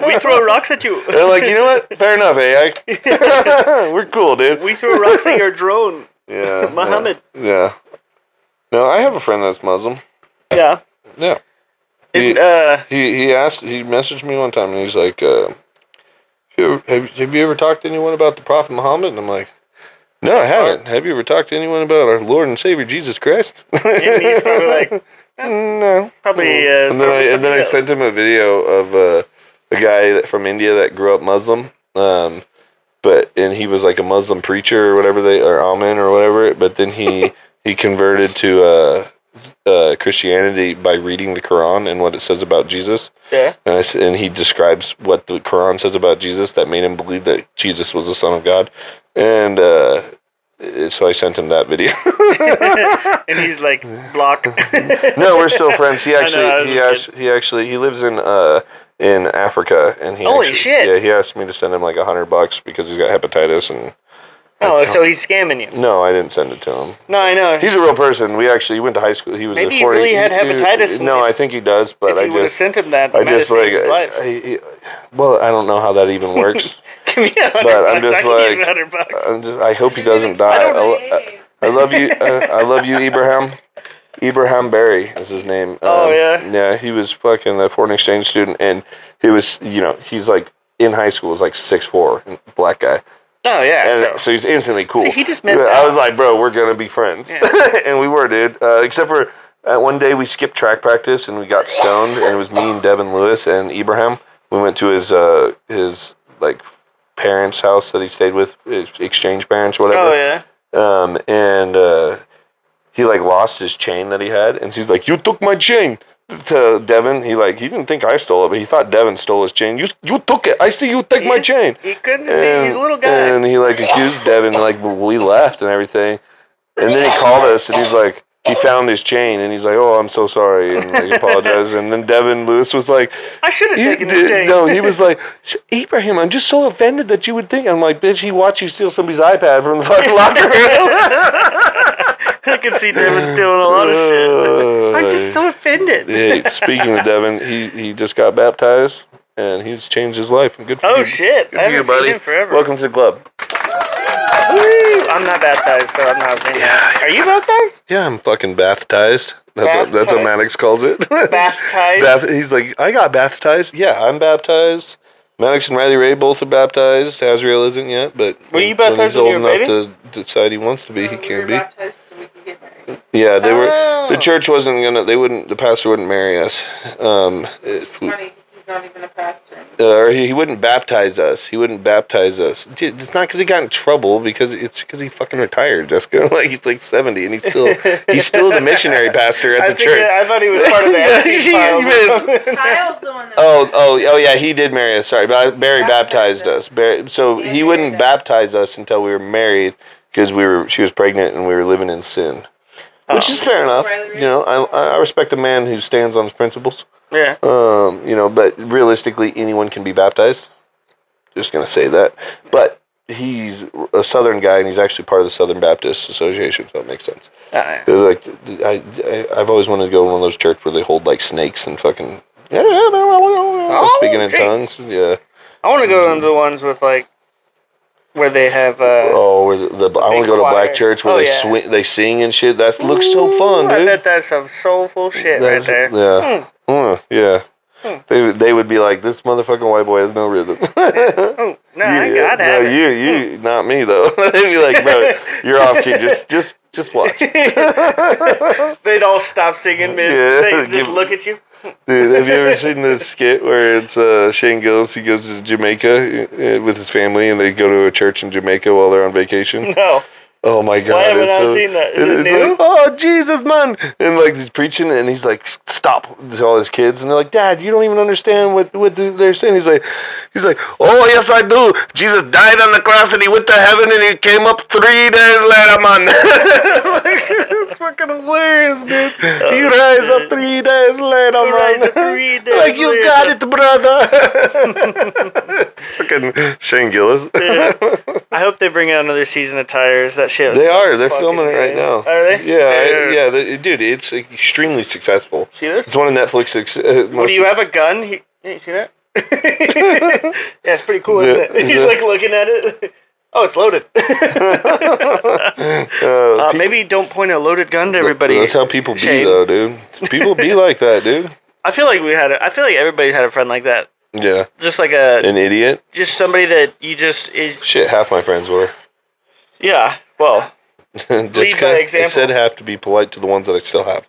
We throw rocks at you. They're like, you know what? Fair enough, AI. We're cool, dude. We throw rocks at your drone. Yeah, Muhammad. Yeah. No, I have a friend that's Muslim. Yeah. Yeah. And, He messaged me one time and he's like, have you ever talked to anyone about the Prophet Muhammad? And I'm like, no, I haven't. Have you ever talked to anyone about our Lord and Savior Jesus Christ? and he's probably like, no. probably. And then I sent him a video of a guy from India that grew up Muslim. And he was like a Muslim preacher or whatever or Amen or whatever. But then he converted to Christianity by reading the Quran and what it says about Jesus. Yeah. And he describes what the Quran says about Jesus that made him believe that Jesus was the Son of God. And so I sent him that video. And he's like, block. No, we're still friends. He I actually lives in Africa, and Holy shit. Yeah, he asked me to send him like $100 because he's got hepatitis, and Oh, so he's scamming you. no, I didn't send it to him. No, I know. He's a real person. We went to high school. He was Maybe a he really had hepatitis. No, I think he does, but if I you would have just sent him that, I it might have just saved like his life. well, I don't know how that even works. Give me $100. but I'm just $100. I hope he doesn't die. I love you. I love you, Ibrahim. Ibrahim Berry is his name. Oh, yeah? Yeah, he was fucking a foreign exchange student, and he was, he's like in high school, was like 6'4", black guy. Oh, yeah. And so he's instantly cool. See, he just missed I out. was like, bro, we're gonna be friends, and we were, dude. Except for one day we skipped track practice and we got stoned, and it was me and Devin Lewis and Ibrahim. We went to his like parents' house that he stayed with, his exchange parents, whatever. Oh, yeah. And he like lost his chain that he had, and he's like, "You took my chain." To Devin, he didn't think I stole it, but he thought Devin stole his chain. You took it. I see you take my chain. He couldn't see. He's a little guy. And he accused Devin, we left and everything. And then he called us and he's like, he found his chain, and he's like, "Oh, I'm so sorry," and like, apologized. And then Devin Lewis was like, I should have taken his chain. No, he was like, Ibrahim, I'm just so offended that you would think. I'm like, bitch, he watched you steal somebody's iPad from the fucking locker room. I can see Devin stealing a lot of shit. I'm just so offended. Yeah, speaking of Devin, he just got baptized, and he's changed his life. And good for you. Oh shit! Good I for you, haven't seen buddy. him forever. Welcome to the club. Woo! I'm not baptized, so I'm not. Are you baptized? Yeah, I'm fucking baptized. That's what Baptized? Maddox calls it. Baptized? He's like, I got baptized. Yeah, I'm baptized. Maddox and Riley Ray both are baptized. Azrael isn't yet, but Were you when baptized he's when old you were a enough to decide he wants to be, he We can were be. baptized so we could get married. Yeah, they were. Oh. The church wasn't gonna. They wouldn't. The pastor wouldn't marry us. It's funny because he's not even a pastor anymore. Or he wouldn't baptize us. He wouldn't baptize us. It's not because he got in trouble. It's because he fucking retired, Jessica. Like he's like 70, and he's still the missionary pastor at the church. I thought he was part of the Epstein files. Kyle's the one that. Oh yeah, he did marry us. Sorry, Barry baptized us. So Yeah, he he wouldn't did. baptize us until we were married because she was pregnant and we were living in sin, which is fair enough. You know, I respect a man who stands on his principles. Yeah. You know, but realistically, anyone can be baptized. Just gonna say that. But he's a Southern guy, and he's actually part of the Southern Baptist Association, so it makes sense. Yeah. It was like I've always wanted to go to one of those churches where they hold like snakes and fucking speaking in jeez. tongues. Yeah. I want to go to the ones with like where they have. Oh, where I want to go to choir. Black Church where Oh, they yeah. they sing and shit. That looks so fun, I dude. bet that's some soulful shit right there. Yeah. Yeah. They would be like, this motherfucking white boy has no rhythm. Oh, no, I got no, it. you, not me though. They'd be like, bro, you're off key. Just watch. They'd all stop singing mid. Yeah, They just look at you. Dude, have you ever seen this skit where it's Shane Gillis? He goes to Jamaica with his family, and they go to a church in Jamaica while they're on vacation. No. Oh my god! haven't it's I seen that? Is it it's new? like, oh Jesus, man! And like he's preaching, and he's like, stop to all his kids, and they're like, Dad, you don't even understand what they're saying. He's like, oh yes, I do. Jesus died on the cross, and he went to heaven, and he came up 3 days later, man. It's fucking hilarious, dude. He rise up 3 days later, man. Rise up 3 days Like you later. got it, brother. It's fucking Shane Gillis. I hope they bring out another season of Tires. That shit was They so are. They're fucking filming it right great. now. Are they? Yeah. Dude, it's extremely successful. See this? It's one of Netflix. What, do you have a gun? Hey, you see that? Yeah, it's pretty cool, isn't it? He's like looking at it. Oh, it's loaded. Maybe don't point a loaded gun to everybody. That's how people be, Shane. though, dude. People be like that, dude. I feel like everybody's had a friend like that. Yeah. Just like An idiot. just somebody that you just is. Shit, half my friends were. Yeah. Well, Just by I example. said have to be polite to the ones that I still have.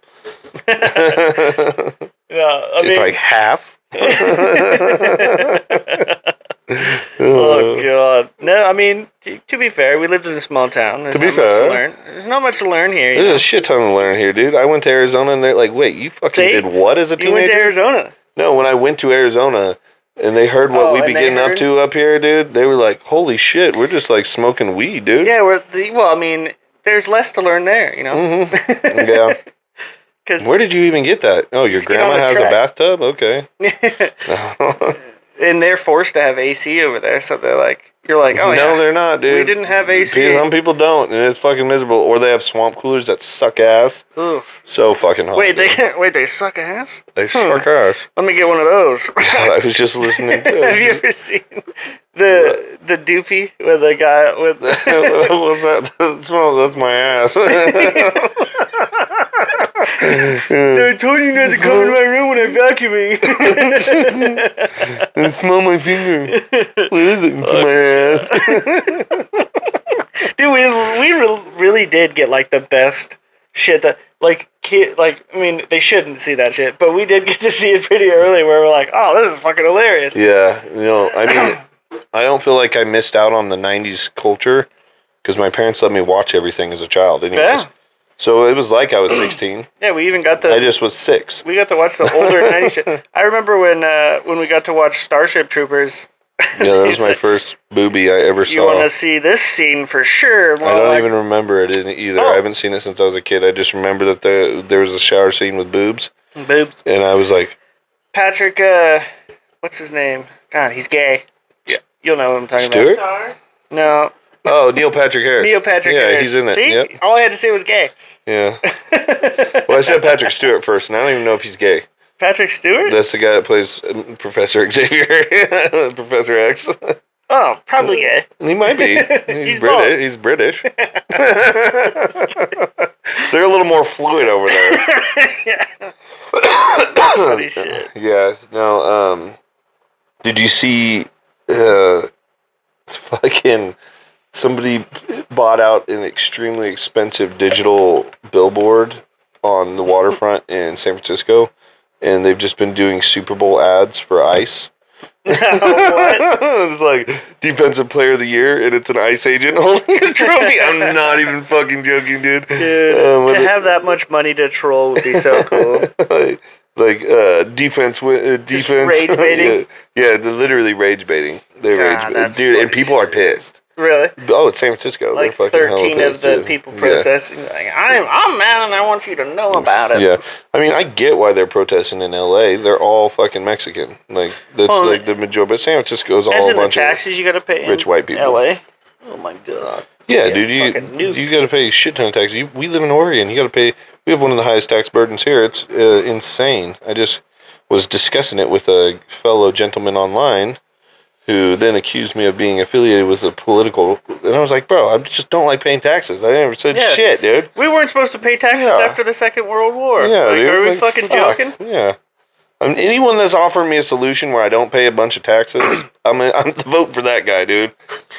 yeah. I She's mean, like, half? oh god. No, I mean to be fair, we lived in a small town. There's To be not much fair. learn. There's not much to learn here. You There's know? a shit ton to learn here, dude. I went to Arizona, and they're like, wait, you fucking See? did what as a You teenager? went to Arizona. No, when I went to Arizona and they heard what Oh, we and be they getting up heard? to up here, dude, they were like, holy shit, we're just like smoking weed, dude. Yeah, well, I mean, there's less to learn there, you know. Mm-hmm. Yeah. Because Where did you even get that? Oh, your Just get on grandma the has a track. bathtub? Okay. and they're forced to have AC over there, so they're like, you're like, oh no, yeah, they're not, dude. we didn't have AC. Some people don't, and it's fucking miserable. Or they have swamp coolers that suck ass. Oof. So fucking hot. Wait, dude. they suck ass. They suck ass. Let me get one of those. God, I was just listening to Have you ever seen the doofy with the guy with? What's that? That's my ass. I told you not to come in my room when I'm vacuuming. And smell my finger. What is it? It's my ass. Dude, we really did get like the best shit that I mean, they shouldn't see that shit, but we did get to see it pretty early where we're like, oh, this is fucking hilarious. Yeah, I mean, I don't feel like I missed out on the 90s culture because my parents let me watch everything as a child anyways. Yeah. So it was like I was 16. Yeah, we even got I just was 6. we got to watch the older 90s shit. I remember when we got to watch Starship Troopers Yeah, that was He's my like, first booby I ever You want saw. to see this scene for sure? I don't even remember it either. Oh. I haven't seen it since I was a kid. I just remember that there was a shower scene with boobs, boobs. and I was like, Patrick, what's his name? God, he's gay. Yeah. You'll know what I'm talking Stewart? Star. about. No, oh, Neil Patrick Harris. Neil Patrick yeah, Harris. he's in it. See, Yep. all I had to say was gay. Yeah. Well, I said Patrick Stewart first, and I don't even know if he's gay. Patrick Stewart? That's the guy that plays Professor Xavier, Professor X. Oh, probably gay. He might be. He's British. bald. He's British. They're a little more fluid over there. That's funny shit. Yeah. No. Did you see? Fucking somebody bought out an extremely expensive digital billboard on the waterfront in San Francisco, and they've just been doing Super Bowl ads for ice. What? It's like Defensive Player of the Year, and it's an ICE agent holding a trophy. I'm not even fucking joking, dude. Dude, to have that much money to troll would be so cool. Defense, defense, rage baiting? yeah, they're literally rage baiting. They're God, rage baiting, that's dude, and funny people are shit. pissed. Really? Oh, it's San Francisco. Like They're fucking hella 13 of pissed, the dude. people Yeah. protesting. Like, I'm mad and I want you to know about it. Yeah, I mean, I get why they're protesting in L.A. They're all fucking Mexican. Like that's Well, like the majority. But San Francisco is all As a in the bunch of taxes you gotta pay in rich white people. LA? Oh my god. yeah, Yeah, dude. fucking You nuke. got to pay a shit ton of taxes. We live in Oregon. You got to pay. We have one of the highest tax burdens here. It's insane. I just was discussing it with a fellow gentleman online, who then accused me of being affiliated with a political. And I was like, bro, I just don't like paying taxes. I never said Yeah. shit, dude. We weren't supposed to pay taxes Yeah. after the Second World War. Yeah, like, dude. are we like, fucking fuck. joking? Yeah. I mean, anyone that's offering me a solution where I don't pay a bunch of taxes, I'm the vote for that guy, dude.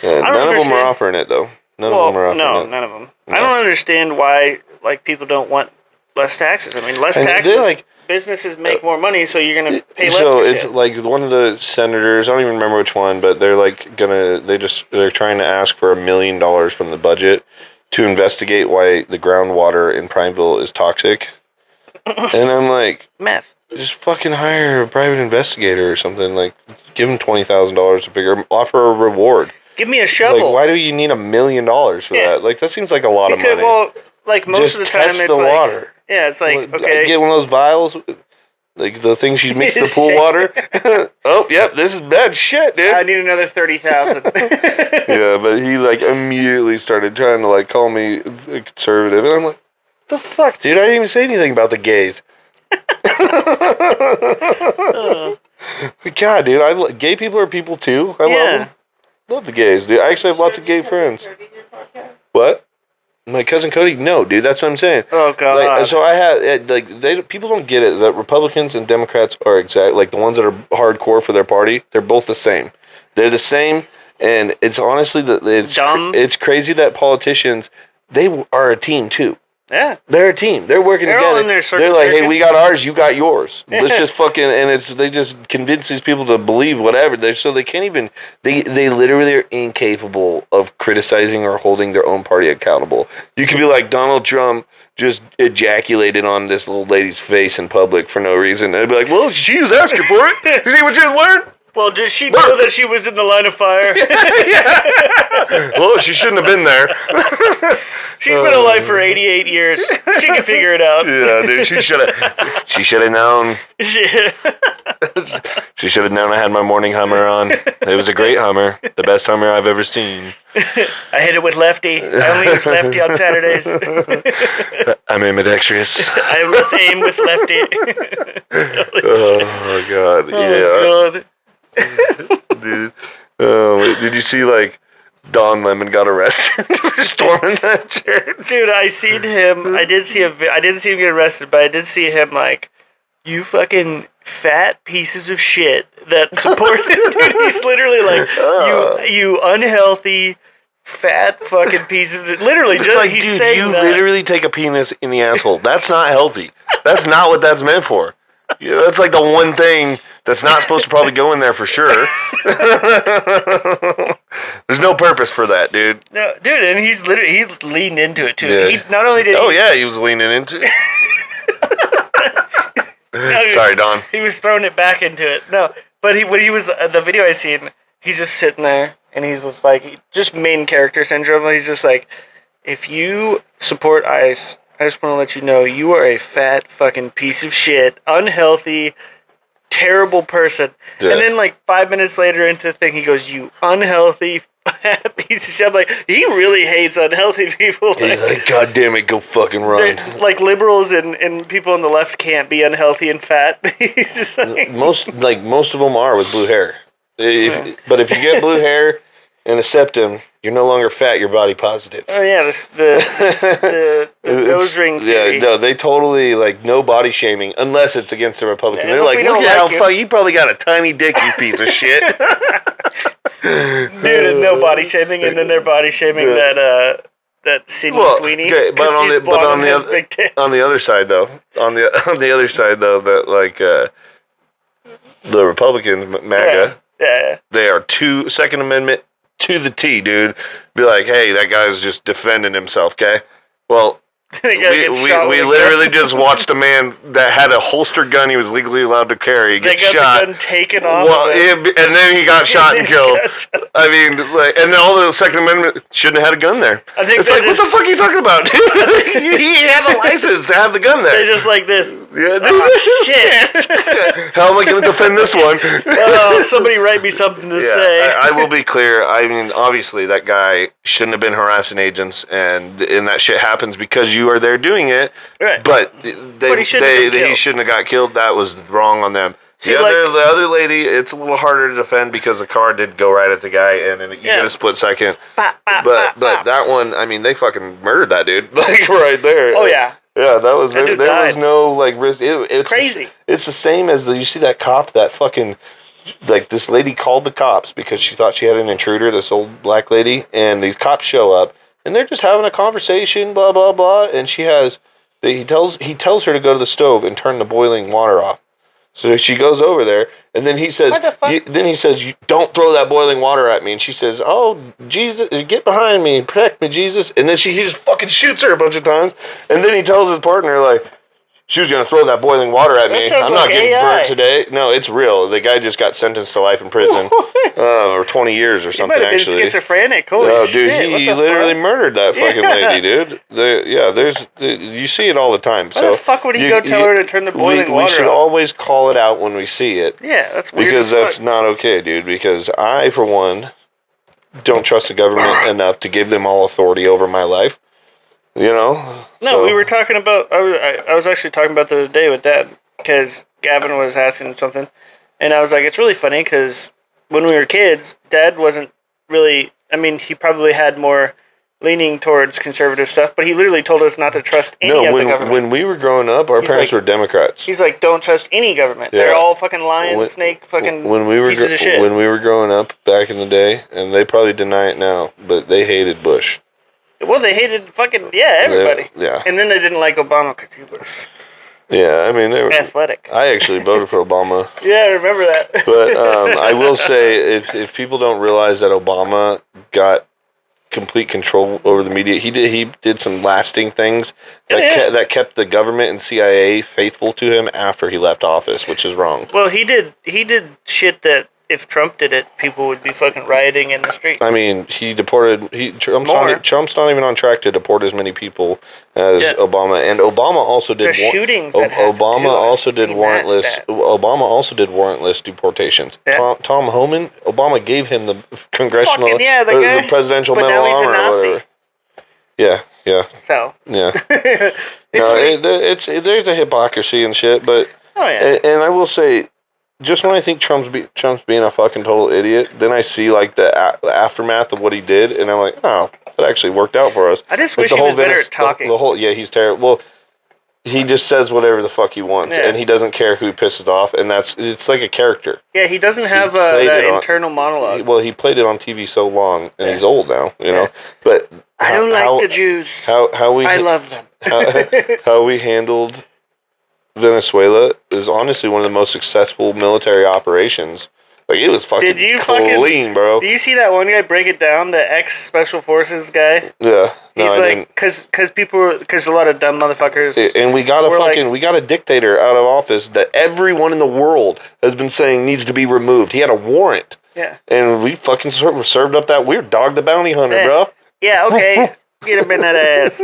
None of them understand- are offering it though. None of them are offering no, it. none of them. No. I don't understand why like people don't want less taxes. I mean, less And they're taxes. like- businesses make more money, so you're gonna pay less. So for it's shit. like one of the senators. I don't even remember which one, but they're like they're trying to ask for $1 million from the budget to investigate why the groundwater in Prineville is toxic. And I'm like, meth. just fucking hire a private investigator or something. Like, give them $20,000 to offer a reward. Give me a shovel. Like, why do you need $1 million for Yeah. that? Like, that seems like a lot of Because, money. well, like most Just of the time, test it's the like, water. yeah, it's like Well, okay, Get one of those vials, like the things you mix the pool Shake. water. Oh, yep, this is bad shit, dude. I need another 30,000. Yeah, but he like immediately started trying to like call me a conservative, and I'm like, the fuck, dude? I didn't even say anything about the gays. God, dude, gay people are people too. I love Yeah. them. Love the gays, dude. I actually have lots of gay friends. What? My cousin Cody? No, dude. That's what I'm saying. Oh god. Like, so I had people don't get it that Republicans and Democrats are like the ones that are hardcore for their party. They're both the same. They're the same, and it's honestly Dumb. it's crazy that politicians are a team too. yeah. They're a team. They're working They're all together. in their They're like, hey, circumcision. we got ours, you got yours. Let's just fucking they just convince these people to believe whatever. They can't even they literally are incapable of criticizing or holding their own party accountable. You could be like Donald Trump just ejaculated on this little lady's face in public for no reason. They'd be like, well, she was asking for it. You see what she was wearing? Well, did she know that she was in the line of fire? Well, she shouldn't have been there. She's been alive for 88 years. She can figure it out. Yeah, dude, she should have known. She should have known I had my morning Hummer on. It was a great Hummer. The best Hummer I've ever seen. I hit it with lefty. I only use lefty on Saturdays. I'm ambidextrous. I was aim with lefty. Oh, God. Oh, God. Dude. Did you see, like, Don Lemon got arrested for storming that church? Dude, I seen him. I didn't see him get arrested, but I did see him like, you fucking fat pieces of shit that support him. Dude, he's literally like, you unhealthy, fat fucking pieces. Literally, It's just like, he's dude, saying you that. literally take a penis in the asshole. That's not healthy. That's not what that's meant for. Yeah, that's like the one thing that's not supposed to probably go in there for sure. There's no purpose for that, dude. No, dude, and he's literally he leaned into it too. Yeah. He not only did Oh he, yeah, he was leaning into it. no, he Sorry, was- Don. He was throwing it back into it. No, but when he was the video I seen, he's just sitting there, and he's just like, just main character syndrome. He's just like, if you support ICE, I just want to let you know you are a fat fucking piece of shit, unhealthy, terrible person. Yeah. And then like 5 minutes later into the thing, he goes, "You unhealthy fat piece of shit." I'm like, he really hates unhealthy people. He's like, God damn it, go fucking run. Like liberals and people on the left can't be unhealthy and fat. He's just like, Most of them are with blue hair. But if you get blue hair and a septum, you're no longer fat. You're body positive. oh yeah, the nose ring theory. Yeah, no, they totally like no body shaming unless it's against the Republican. Yeah, They're if like, we look don't at like how you probably got a tiny dick, you piece of shit. Dude, and no body shaming, and then they're body shaming that Sydney Sweeney. Okay, but 'cause on she's the blonde and has other big tits. on the other side though, that like the Republicans, MAGA, yeah. they are Second Amendment to the T, dude. Be like, hey, that guy's just defending himself, okay? Well, They gotta get shot we with a literally gun. just watched a man that had a holstered gun he was legally allowed to carry They get got shot. the gun taken off. Well, of him. and then he got shot and then he killed. got shot. I mean, like, and all the Second Amendment shouldn't have had a gun there. I think It's they like, what the fuck are you talking about? He had a license to have the gun there. They're just like this. Yeah, Oh, shit. How am I going to defend this one? Oh, somebody write me something to say. I will be clear. I mean, obviously, that guy shouldn't have been harassing agents, and that shit happens because you are there doing it. Right. But he shouldn't have been he killed. shouldn't have got killed. That was wrong on them. See, The other lady, it's a little harder to defend because the car did go right at the guy, and then you get a split second. But that one, I mean, they fucking murdered that dude, like right there. Oh yeah. Yeah, that was That there dude died. was no like risk. It's Crazy. It's the same as you see that cop that fucking like this lady called the cops because she thought she had an intruder, this old black lady, and these cops show up and they're just having a conversation, blah blah blah, and he tells her to go to the stove and turn the boiling water off. So she goes over there, and then he says, What the fuck? "You don't throw that boiling water at me." And she says, "Oh, Jesus, get behind me, protect me, Jesus." And then he just fucking shoots her a bunch of times. And then he tells his partner, like, she was going to throw that boiling water at me. sounds I'm not like getting AI. burnt today. No, it's real. The guy just got sentenced to life in prison, or 20 years or He something, might have been actually. schizophrenic. Holy Oh, shit. dude, what he the literally fuck? murdered that fucking lady, dude. You see it all the time. Why the fuck would he go tell her to turn the boiling water We should off? always call it out when we see it. Yeah, that's weird. Because as that's fuck. not okay, dude. Because I, for one, don't trust the government enough to give them all authority over my life. You know? No, So- we were talking about. I was actually talking about the other day with Dad because Gavin was asking him something, and I was like, it's really funny because when we were kids, Dad wasn't really. I mean, he probably had more leaning towards conservative stuff, but he literally told us not to trust any of the government. when we were growing up, our parents like- were Democrats. He's like, don't trust any government. Yeah. They're all fucking lying, When- snake, fucking when we were pieces of shit. when we were growing up back in the day, and they probably deny it now, but they hated Bush. Well, they hated fucking everybody. Yeah. And then they didn't like Obama because he was Yeah, I mean, they were, athletic. I actually voted for Obama. Yeah, I remember that. But I will say, if people don't realize that Obama got complete control over the media, he did some lasting things that kept the government and CIA faithful to him after he left office, which is wrong. Well, he did shit that if Trump did it, people would be fucking rioting in the street. I mean, he deported. More. Trump's not even on track to deport as many people as Yeah. Obama, and Obama also did. The shootings that happened, Obama too, I've also did seen that warrantless. stat. Obama also did warrantless deportations. Yeah. Tom Homan, Obama gave him the congressional, Fucking yeah, the guy. the presidential But medal now he's a of honor or Nazi. whatever. Yeah, So, yeah. it's No, really- there's a hypocrisy and shit, but oh yeah. and I will say, just when I think Trump's being a fucking total idiot, then I see like the aftermath of what he did, and I'm like, oh, that actually worked out for us. I just Like wish the he whole was better Venice- at talking. The whole he's terrible. Well, he just says whatever the fuck he wants, Yeah. and he doesn't care who he pisses off, and it's like a character. Yeah, he doesn't have played that it on- internal monologue. He played it on TV so long, and Yeah. he's old now, you know. But I don't how- like the Jews. how we I love them. how we handled Venezuela is honestly one of the most successful military operations Like, it was fucking Did you clean, bro. Do you see that one guy break it down? The ex Special Forces guy. Yeah. No, He's I like, because a lot of dumb motherfuckers. And we got we got a dictator out of office that everyone in the world has been saying needs to be removed. He had a warrant. Yeah. And we fucking served up that weird Dog the Bounty Hunter, Yeah. bro. Yeah, okay. Get him in that ass.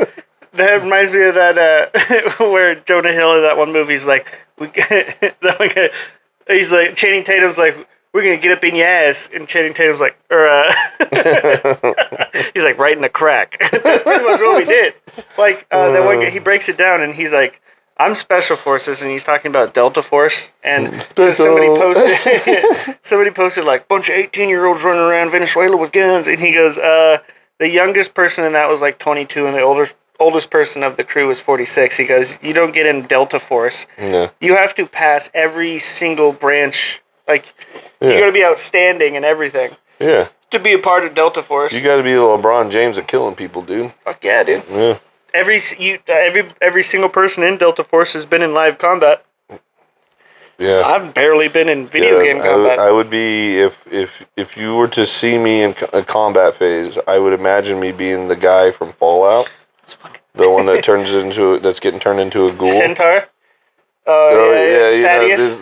That reminds me of that where Jonah Hill in that one movie is like, that one guy, he's like, Channing Tatum's like, we're gonna get up in your ass, and Channing Tatum's like, he's like, right in the crack. That's pretty much what we did. Like that one guy, he breaks it down, and he's like, I'm Special Forces, and he's talking about Delta Force, and somebody posted like, bunch of 18-year-olds running around Venezuela with guns, and he goes, the youngest person in that was like 22, and the oldest person of the crew was 46. He goes, you don't get in Delta Force. No. You have to pass every single branch. Like, you got to be outstanding and everything. Yeah. To be a part of Delta Force. You got to be the LeBron James at killing people, dude. Fuck yeah, dude. Yeah. Every single person in Delta Force has been in live combat. Yeah. I've barely been in video game combat. I would be, if you were to see me in a combat phase, I would imagine me being the guy from Fallout. The one that that's getting turned into a ghoul. Centaur. Thaddeus.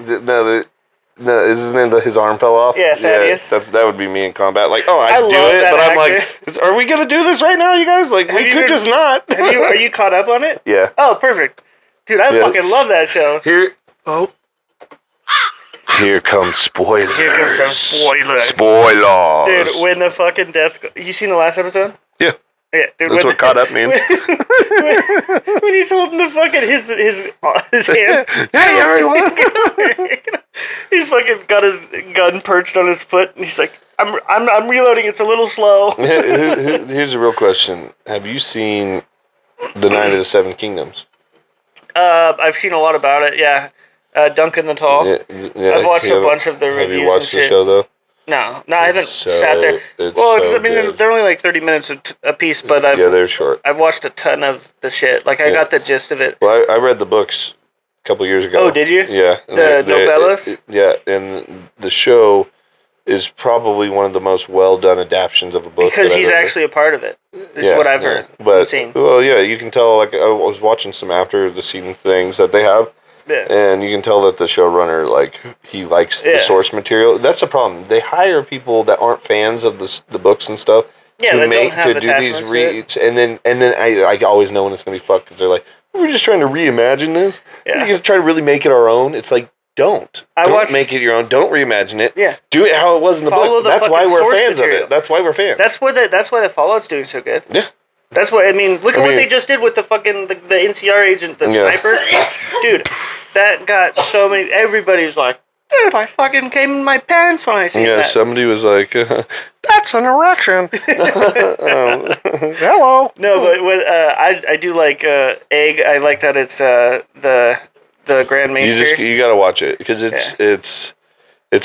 No, is his name his arm fell off? Yeah, Thaddeus. Yeah, that would be me in combat. Like, oh, I I'd do love it, that but I'm actor. like, are we gonna do this right now, you guys? Like, we could just not. Are you caught up on it? Yeah. Oh, perfect. Dude, I fucking love that show. Here comes spoilers. Here comes some spoilers. Spoilers. Dude, when the fucking death... You seen the last episode? Yeah. Yeah, dude. That's what caught up me. When he's holding the fucking... His hand. Hey, everyone. He's fucking got his gun perched on his foot, and he's like, I'm reloading, it's a little slow. Here's a real question. Have you seen The Night of the Seven Kingdoms? I've seen a lot about it, yeah. Duncan the Tall. Yeah, I've watched a bunch of the reviews. Have you watched and the shit. show, though? No, I haven't so- sat there. it's Well, so good. they're only like 30 minutes a piece, but They're short. I've watched a ton of the shit. Like, I got the gist of it. Well, I read the books a couple years ago. Oh, did you? Yeah. The novellas? Yeah, and the show is probably one of the most well-done adaptions of a book. Because that I've he's ever- actually a part of it. This is what I've heard and seen. Well, yeah, you can tell, like, I was watching some after-the-scene things that they have, Yeah. and you can tell that the showrunner, like, he likes the source material. That's the problem. They hire people that aren't fans of the books and stuff Yeah, that don't have to do these attachments to and then I always know when it's gonna be fucked because they're like, we're just trying to reimagine this. Yeah. You're gonna try to really make it our own. It's like, don't make it your own. Don't reimagine it. Yeah. Do it how it was in the Follow book. the That's why fucking we're source fans material. of it. That's why we're fans. That's why the Fallout's doing so good. Yeah. That's what, look at what they just did with the fucking, the NCR agent, the sniper. Dude, that got so many, everybody's like, dude, I fucking came in my pants when I seen that. Somebody was like, that's an erection. Hello. No, but what, I do like Egg. I like that it's the Grand Maester. You gotta watch it because it's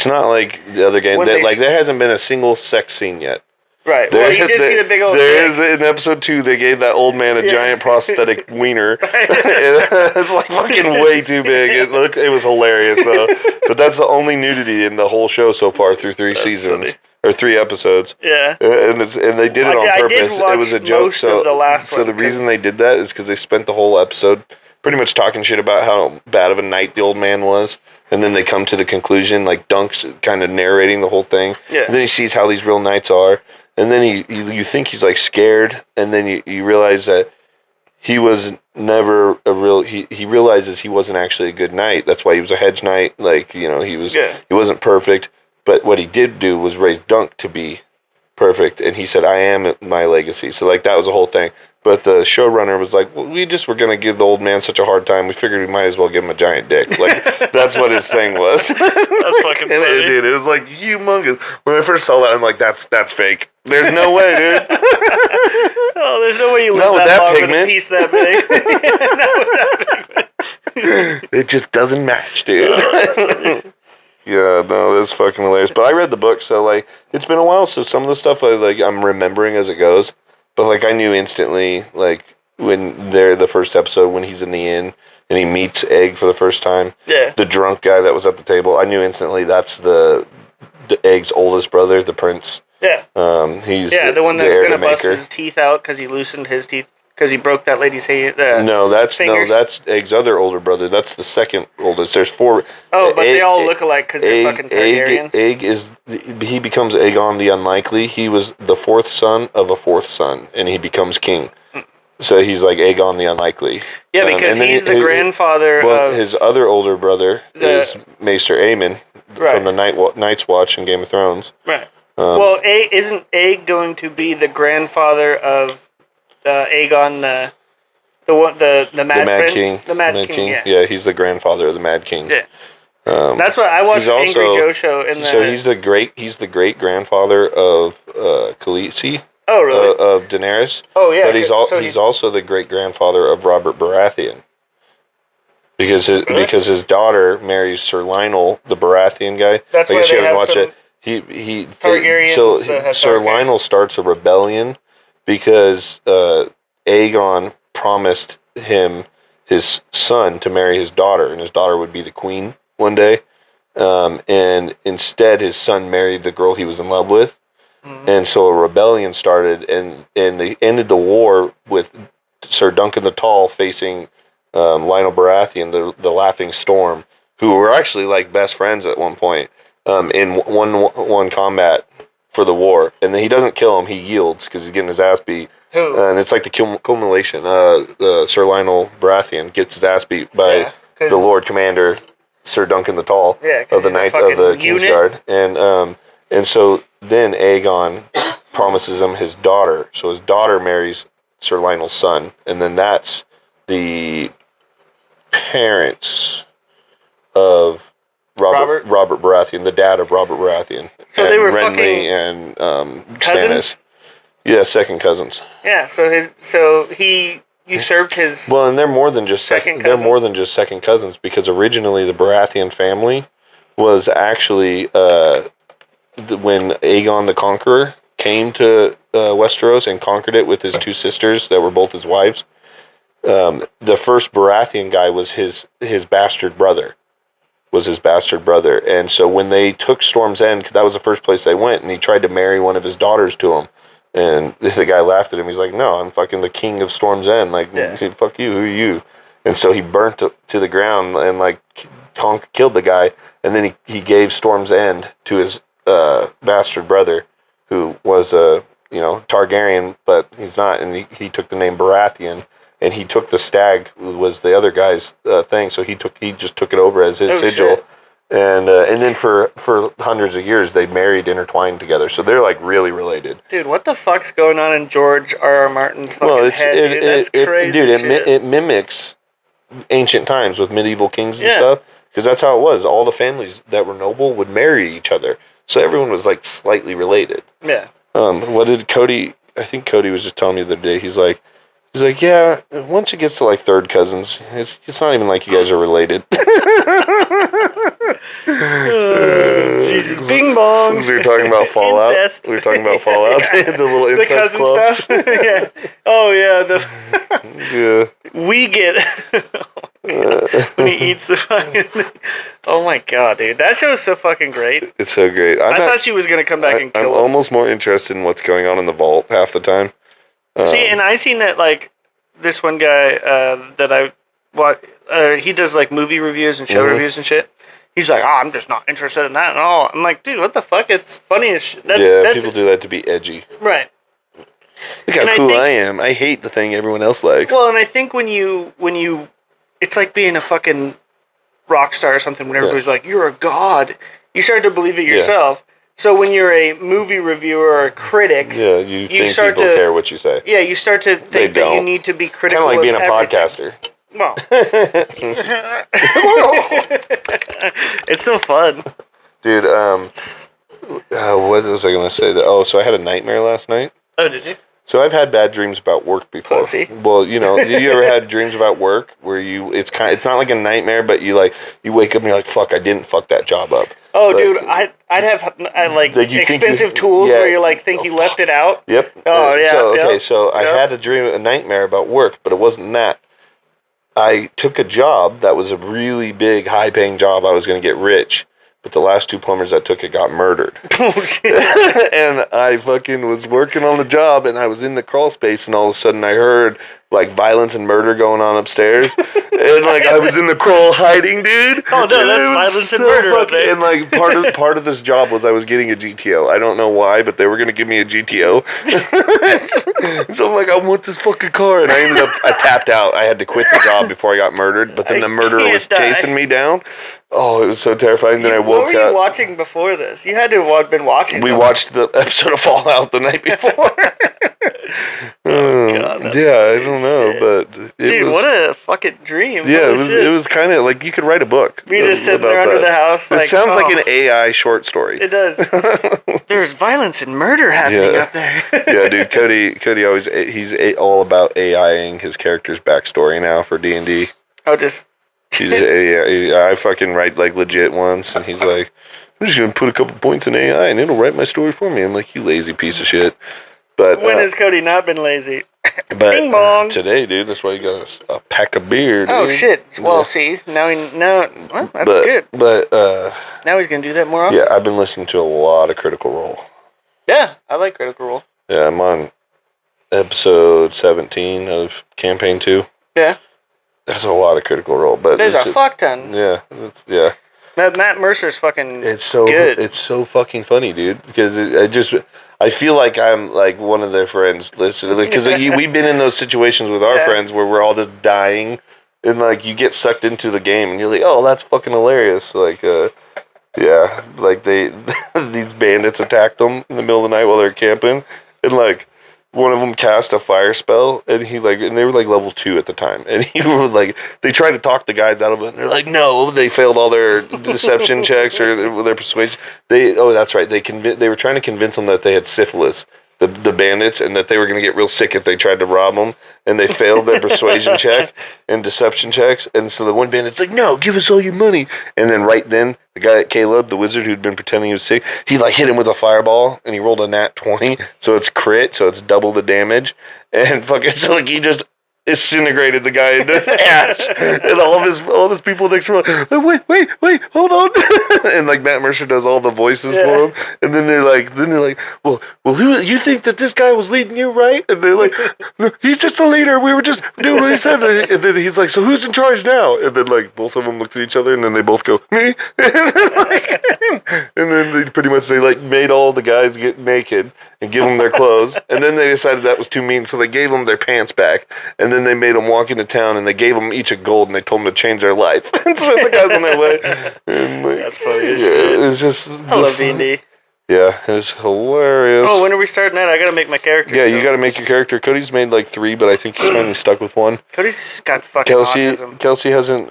not like the other game. There hasn't been a single sex scene yet. Right. Well, you did see the big old... There is, in episode 2, they gave that old man a giant prosthetic wiener. It's like fucking way too big. It was hilarious, though. But that's the only nudity in the whole show so far through 3 seasons. funny. Or 3 episodes. Yeah. And they did it on I did purpose. It watch was a joke. most of the last so one, the reason 'cause- they did that is because they spent the whole episode pretty much talking shit about how bad of a night the old man was. And then they come to the conclusion, like Dunk's kind of narrating the whole thing. Yeah. And then he sees how these real nights are. And then you think he's like scared. And then you realize that he was never a real, he realizes he wasn't actually a good knight. That's why he was a hedge knight. Like, he wasn't perfect. But what he did do was raise Dunk to be perfect. And he said, I am my legacy. So like that was the whole thing. But the showrunner was like, well, we just were going to give the old man such a hard time. We figured we might as well give him a giant dick. Like, that's what his thing was. That's fucking funny. Dude, it was like humongous. When I first saw that, I'm like, that's fake. There's no way, dude. Oh, there's no way you Not live with that that long with a pigment. piece that big. It just doesn't match, dude. Yeah, no, that's fucking hilarious. But I read the book, so, like, it's been a while, so some of the stuff, I'm remembering as it goes. But, like, I knew instantly, like, when the first episode, when he's in the inn, and he meets Egg for the first time. Yeah. The drunk guy that was at the table, I knew instantly that's the Aeg's oldest brother, the prince. Yeah. He's The one that's heir gonna to bust Maker. his teeth out because he loosened his teeth because he broke that lady's fingers. No, that's fingers. Aeg's other older brother. That's the second oldest. There's 4. Oh, but they all Aeg- look alike because they're fucking Targaryens. He becomes Aegon the Unlikely. He was the 4th son of a 4th son, and he becomes king. So he's like Aegon the Unlikely. Yeah, because and then he's the grandfather Well, of his other older brother is Maester Aemon Right. from the Night's Watch in Game of Thrones. Right. Well, isn't Aeg going to be the grandfather of Aegon the Mad Prince? King. The Mad King. Yeah, he's the grandfather of the Mad King. Yeah. That's what I watched he's also- Angry Joe show in the. So he's the great grandfather of Khaleesi. Oh really? Of Daenerys. Oh yeah. But he's also the great grandfather of Robert Baratheon. Because his daughter marries Sir Lionel, the Baratheon guy. That's I why guess they you haven't have watched some it. He Targaryens that have Sir dark hair. Lionel starts a rebellion because Aegon promised him his son to marry his daughter, and his daughter would be the queen one day. And instead, his son married the girl he was in love with. And so a rebellion started, and they ended the war with Sir Duncan the Tall facing Lionel Baratheon, the Laughing Storm, who were actually like best friends at one point in one combat for the war. And then he doesn't kill him; he yields because he's getting his ass beat. Who? And it's like the culmination. Sir Lionel Baratheon gets his ass beat by the Lord Commander Sir Duncan the Tall of the Knights of the Kingsguard, and so then Aegon promises him his daughter. So his daughter marries Sir Lionel's son, and then that's the parents of Robert Baratheon, the dad of Robert Baratheon. So and they were Renly fucking and cousins? Stannis. Yeah, second cousins. Yeah. So he usurped his. Well, and they're more than just second They're more than just second cousins because originally the Baratheon family was actually when Aegon the Conqueror came to Westeros and conquered it with his 2 sisters that were both his wives. The first Baratheon guy was his bastard brother. And so when they took Storm's End, 'cause that was the first place they went, and he tried to marry one of his daughters to him. And the guy laughed at him. He's like, "No, I'm fucking the king of Storm's End. Like, fuck you. Who are you?" And so he burnt to the ground and like killed the guy. And then he gave Storm's End to his bastard brother, who was a Targaryen, but he's not. And he took the name Baratheon, and he took the stag, who was the other guy's thing. So he just took it over as his sigil. Shit. And then for hundreds of years they married, intertwined together, so they're like really related. Dude, what the fuck's going on in George R.R. Martin's fucking head, dude? That's crazy shit. It mimics ancient times with medieval kings and Yeah. stuff, because that's how it was. All the families that were noble would marry each other, so everyone was like slightly related. Yeah. What did Cody? I think Cody was just telling me the other day. He's like, yeah. Once it gets to like third cousins, it's not even like you guys are related. Jesus, bing bong. We were talking about Fallout. Incest. We were talking about Fallout. The little The incest cousin club. stuff. Yeah. Oh yeah. Yeah. We get when he eats the fucking. Oh my god, dude, that show is so fucking great. It's so great. I thought she was gonna come back and I'm kill him. almost more interested in what's going on in the vault half the time. See, and I seen that like this one guy that I what he does like movie reviews and show reviews and shit. He's like, I'm just not interested in that at all. I'm like, dude, what the fuck? It's funny as shit. That's People do that to be edgy. right. Look how cool I am. I hate the thing everyone else likes. Well, and I think when you, it's like being a fucking rock star or something. When everybody's like, you're a god, you start to believe it yourself. So when you're a movie reviewer or a critic, you think start people to care what you say. Yeah, you start to think that you need to be critical. Kind of like being a everything. podcaster. Well, it's still fun, dude. What was I gonna say? So I had a nightmare last night. Oh, did you? So I've had bad dreams about work before. Pussy. Well, have you ever had dreams about work where it's not like a nightmare, but you wake up and you're like, fuck, I didn't fuck that job up. Oh, Like, dude, I'd have like you think expensive tools where you're like think you left it out. Yep. Oh yeah. So I had a nightmare about work, but it wasn't that. I took a job that was a really big, high-paying job. I was going to get rich, but the last 2 plumbers that took it got murdered. Oh shit! And I fucking was working on the job, and I was in the crawl space, and all of a sudden I heard like violence and murder going on upstairs, and like I was in the crawl hiding, dude. Oh no, And that's it was violence and murder up there. And like part of this job was I was getting a GTO. I don't know why, but they were gonna give me a GTO. So I'm like, I want this fucking car, and I tapped out. I had to quit the job before I got murdered. But then I the murderer can't was die. chasing me down. Oh, it was so terrifying. Then I What woke were you up. watching before this? You had to have been watching. We something. watched the episode of Fallout the night before. God, that's yeah, I don't know, shit. but it Dude, was. what a fucking dream! Yeah, Holy shit. it was kind of like you could write a book. We just sitting there about under that. the house. It Like, sounds like oh, an AI short story. It does. There's violence and murder happening Yeah. up there. Yeah, dude, Cody always he's all about AIing his character's backstory now for D&D. Oh, just I fucking write like legit ones, and he's like, I'm just gonna put a couple points in AI, and it'll write my story for me. I'm like, you lazy piece of shit. But when has Cody not been lazy? but Bing bong. today, dude, that's why you got a pack of beer. Dude. Oh shit! Well, Yeah. see, now well, that's but, good. But Now he's gonna do that more often. yeah, I've been listening to a lot of Critical Role. Yeah, I like Critical Role. Yeah, I'm on episode 17 of Campaign 2. Yeah, That's a lot of Critical Role, but there's it's, a fuck ton. yeah, yeah. Matt Mercer's fucking. It's so good. It's so fucking funny, dude. Because I feel like I'm like one of their friends, literally. Because we've been in those situations with our Yeah. friends where we're all just dying, and like you get sucked into the game, and you're like, oh, that's fucking hilarious. Like, yeah, like they these bandits attacked them in the middle of the night while they're camping, and like. One of them cast a fire spell, and and they were like level 2 at the time, and he was like, they tried to talk the guys out of it, and they're like, no, they failed all their deception checks or their persuasion. That's right, they were trying to convince them that they had syphilis, the bandits, and that they were going to get real sick if they tried to rob them, and they failed their persuasion check and deception checks, and so the one bandit's like, no, give us all your money, and then right then, the guy at Caleb, the wizard who'd been pretending he was sick, he like hit him with a fireball, and he rolled a nat 20, so it's crit, so it's double the damage, and fucking, so like he just disintegrated the guy into ash, and all of his people next to him are like, wait, hold on, and like Matt Mercer does all the voices for him, and then they're like, well, who you think that this guy was leading you, right? And they're like, no, he's just the leader. We were just doing what he said. And then he's like, so who's in charge now? And then like both of them looked at each other, and then they both go, me. And then they pretty much they like made all the guys get naked and give them their clothes, and then they decided that was too mean, so they gave them their pants back, and then they made them walk into town, and they gave them each a gold, and they told them to change their life. And so the guys on their way. And like, That's funny as yeah, shit. it's just I love D&D. Yeah, it's hilarious. Oh, when are we starting that? I gotta make my character. yeah, so. you got to make your character. Cody's made like 3, but I think he's finally stuck with one. Cody's got fucking autism. Kelsey hasn't.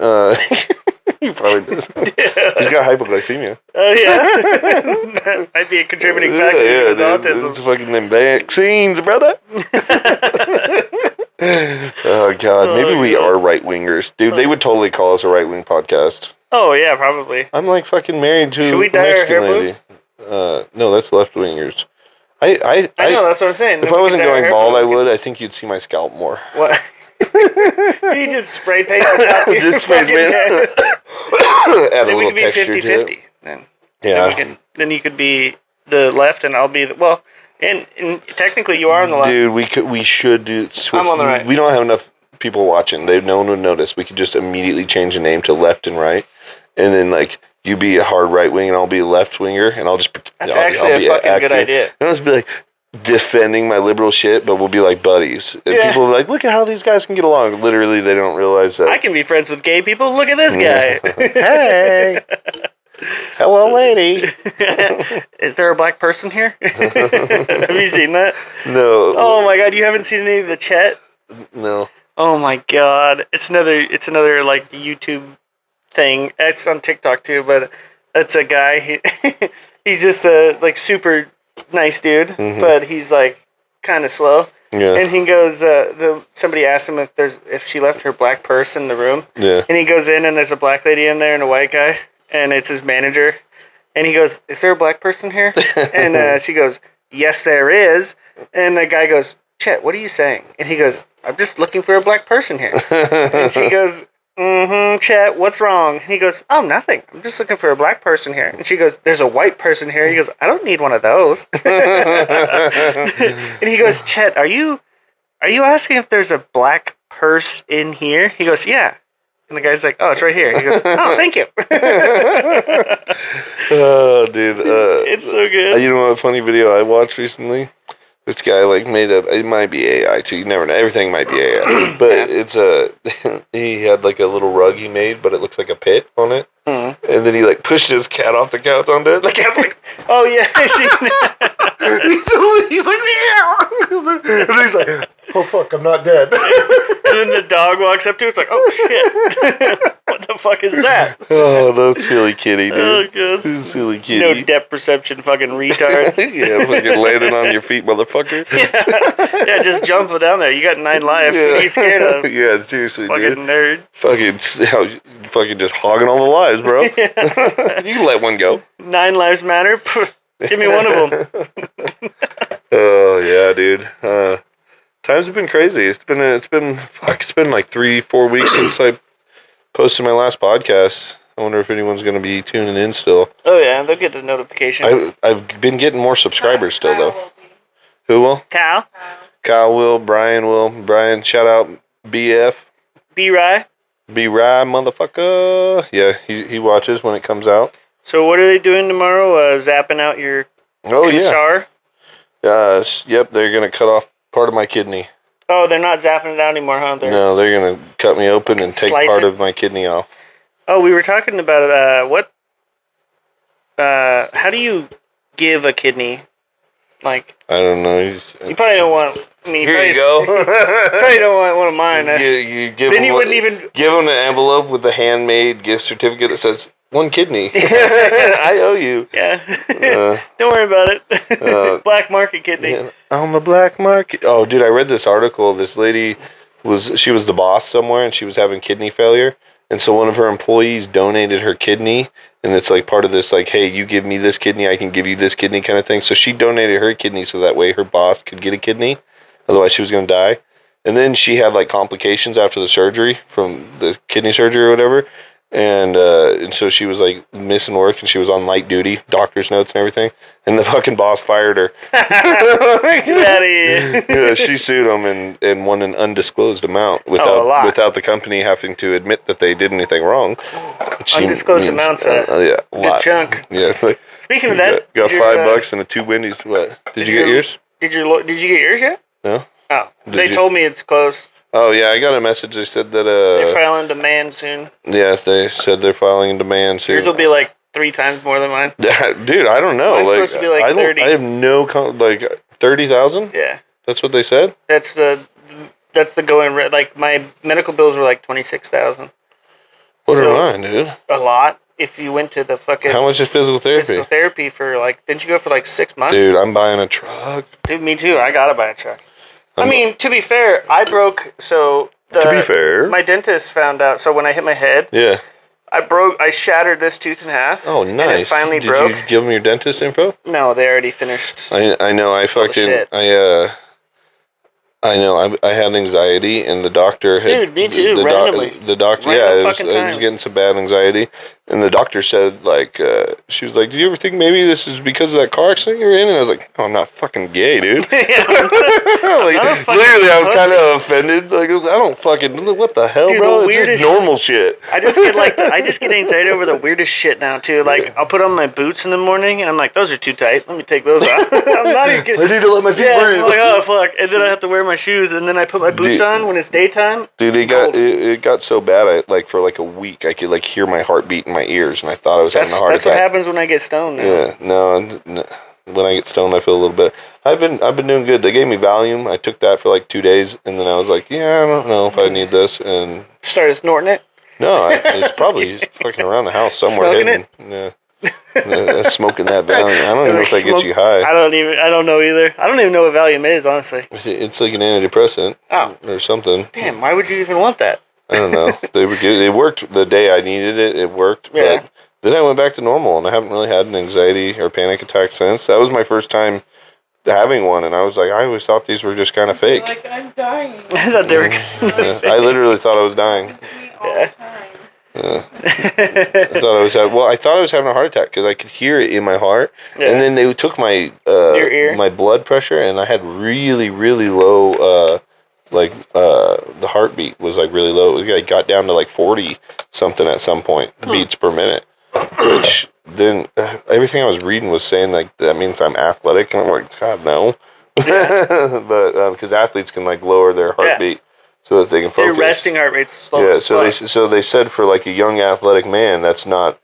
He probably does. He's got hypoglycemia. Oh yeah, might be a contributing factor to his dude, autism. it's fucking them vaccines, brother. Oh god, maybe we God. are right wingers, dude. They would totally call us a right wing podcast. Oh yeah, probably. I'm like fucking married to Should we a dye our Mexican hair lady. No, that's left wingers. I know, that's what I'm saying. If Then I we wasn't could dye our going hair bald, blue. I would. I think you'd see my scalp more. What? You just spray paint on top of your Just spray fucking paint. hair. Add a Then we little could be texture to it. 50-50. Then. Yeah. Then you could be the left, and I'll be the well. And technically, you are on the left. Dude, we should do switch. I'm on the right. We don't have enough people watching. No one would notice. We could just immediately change the name to left and right, and then like you be a hard right wing, and I'll be a left winger, and I'll just. That's I'll actually be a fucking good active. idea. And I'll just be like defending my liberal shit, but we'll be like buddies, and Yeah. people will be like, "Look at how these guys can get along." Literally, they don't realize that. I can be friends with gay people. Look at this guy. Hey, hello, lady. Is there a black person here? Have you seen that? No. Oh my god, you haven't seen any of the chat? No. Oh my god, it's another like YouTube thing. It's on TikTok too, but it's a guy. He's just a like super nice dude, but he's like kind of slow. Yeah. And he goes, somebody asked him if she left her black purse in the room, Yeah. and he goes in and there's a black lady in there and a white guy, and it's his manager, and he goes, "Is there a black person here?" And she goes, "Yes, there is," and the guy goes, "Chet, what are you saying?" And he goes, "I'm just looking for a black person here." And she goes, Chet, what's wrong? He goes, oh, nothing. I'm just looking for a black person here. And she goes, there's a white person here. He goes, I don't need one of those. And he goes, Chet, are you asking if there's a black purse in here? He goes, yeah. And the guy's like, oh, it's right here. He goes, oh, thank you. Oh, dude. It's so good. You know what funny video I watched recently? This guy like made up. It might be AI too. You never know. Everything might be AI. But it's he had like a little rug he made, but it looks like a pit on it. Mm-hmm. And then he like pushed his cat off the couch onto it. The cat's like, oh yeah, I seen that. he's like, meow. And he's like, oh fuck, I'm not dead. And then the dog walks up to it. It's like, oh shit, what the fuck is that? Oh, that silly kitty, Oh dude. god. Silly kitty. No depth perception, fucking retards. Yeah, fucking landing on your feet, motherfucker. Yeah, just jump down there. You got 9 lives. What are you scared of? Yeah, seriously, Fucking dude. nerd. Fucking just hogging all the lives, bro. You can let one go. 9 lives matter. Pff, give me one of them. Oh yeah, dude. Times have been crazy. It's been like 3-4 weeks since I posted my last podcast. I wonder if anyone's going to be tuning in still. Oh yeah, they'll get the notification. I've been getting more subscribers still though. Who will? Cal, Kyle will. Brian will. Brian, shout out BF. B-Rye. B-Rye, motherfucker. Yeah, he watches when it comes out. So what are they doing tomorrow? Zapping out your Oh yeah. star? Yep, they're gonna cut off part of my kidney. Oh, they're not zapping it out anymore, huh? No, they're gonna cut me open and take Slice part it? of my kidney off. Oh, we were talking about what? How do you give a kidney? Like, I don't know. you probably don't want. I mean, Here you go. probably don't want one of mine. You give Then them you wouldn't even. give them an envelope with a handmade gift certificate that says 1 kidney. I owe you. Yeah. Uh, Don't worry about it. Black market kidney. Yeah, on the black market. Oh, dude, I read this article. This lady was the boss somewhere, and she was having kidney failure. And so one of her employees donated her kidney, and it's like part of this, like, hey, you give me this kidney, I can give you this kidney kind of thing. So she donated her kidney so that way her boss could get a kidney. Otherwise, she was going to die. And then she had like complications after the surgery from the kidney surgery or whatever. And so she was like missing work, and she was on light duty, doctor's notes and everything. And the fucking boss fired her. Get out of here. Yeah, she sued them and won an undisclosed amount without the company having to admit that they did anything wrong. Undisclosed amounts. Yeah, a Good lot. chunk. Yeah, it's like Speaking of that, got did $5 and a 2 Wendy's. What? Did you get yours? Did you get yours yet? No. Oh, Did they you? told me it's close. Oh yeah, I got a message. They said that They're filing demand soon. yes, they said they're filing a demand soon. Yours will be like 3 times more than mine. Dude, I don't know. Mine's supposed to be like I 30. I have no like 30,000. Yeah, That's what they said. that's the going rate. Like my medical bills were like 26,000. What So- are mine, dude? A lot. If you went to the fucking How much is physical therapy? physical therapy for like, didn't you go for like 6 months? Dude, I'm buying a truck. Dude, me too. I gotta buy a truck. I I'm- mean, to be fair, I broke. So To be fair. my dentist found out. So when I hit my head, Yeah. I shattered this tooth in half. Oh, nice. And it finally Did broke. you give them your dentist info? No, they already finished. I know. I fucking shit. I know. I had anxiety, and the doctor had. Dude, me too, The, randomly. the doctor, Random yeah, I was fucking times. getting some bad anxiety, and the doctor said like, she was like, "Do you ever think maybe this is because of that car accident you're in?" And I was like, "No, I'm not fucking gay, dude." Like, not a fucking literally, I was pussy. kind of offended. Like, I don't fucking what the hell, Dude, bro? the It's just weirdest- normal shit. I just get anxiety over the weirdest shit now too. Like I'll put on my boots in the morning and I'm like, those are too tight. Let me take those off. I'm not even kidding. I need to let my feet Yeah, breathe. I'm like, oh fuck, and then I have to wear my shoes, and then I put my boots Dude. on when it's daytime. Dude, it got so bad. I like for like a week, I could like hear my heartbeat in my ears, and I thought I was having a heart That's what attack. happens when I get stoned now. Yeah, no. When I get stoned, I feel a little bit. I've been doing good. They gave me Valium. I took that for like 2 days, and then I was like, yeah, I don't know if I need this. And Started snorting it. no, it's probably fucking around the house somewhere Smoking hidden. Yeah, smoking that Valium. I don't even know if that gets you I high. don't know either. I don't even know what Valium is, honestly. It's like an antidepressant Oh. or something. Damn, why would you even want that? I don't know. They were good. It worked the day I needed it. It worked. Yeah. But then I went back to normal, and I haven't really had an anxiety or panic attack since. That was my first time having one, and I was like, I always thought these were just kind of fake. Like, I'm dying. I thought they were. Yeah, I literally thought I was dying. It's me all the time. I thought I was having a heart attack because I could hear it in my heart, Yeah. and then they took my Your ear? my blood pressure, and I had really really low the heartbeat was like really low. It got down to like 40 something at some point beats per minute, which then everything I was reading was saying like that means I'm athletic, and I'm like, God no, but because athletes can like lower their heartbeat. So that they can Their focus. resting heart rate's slow. Yeah, as so fuck. they said for like a young athletic man, that's normal.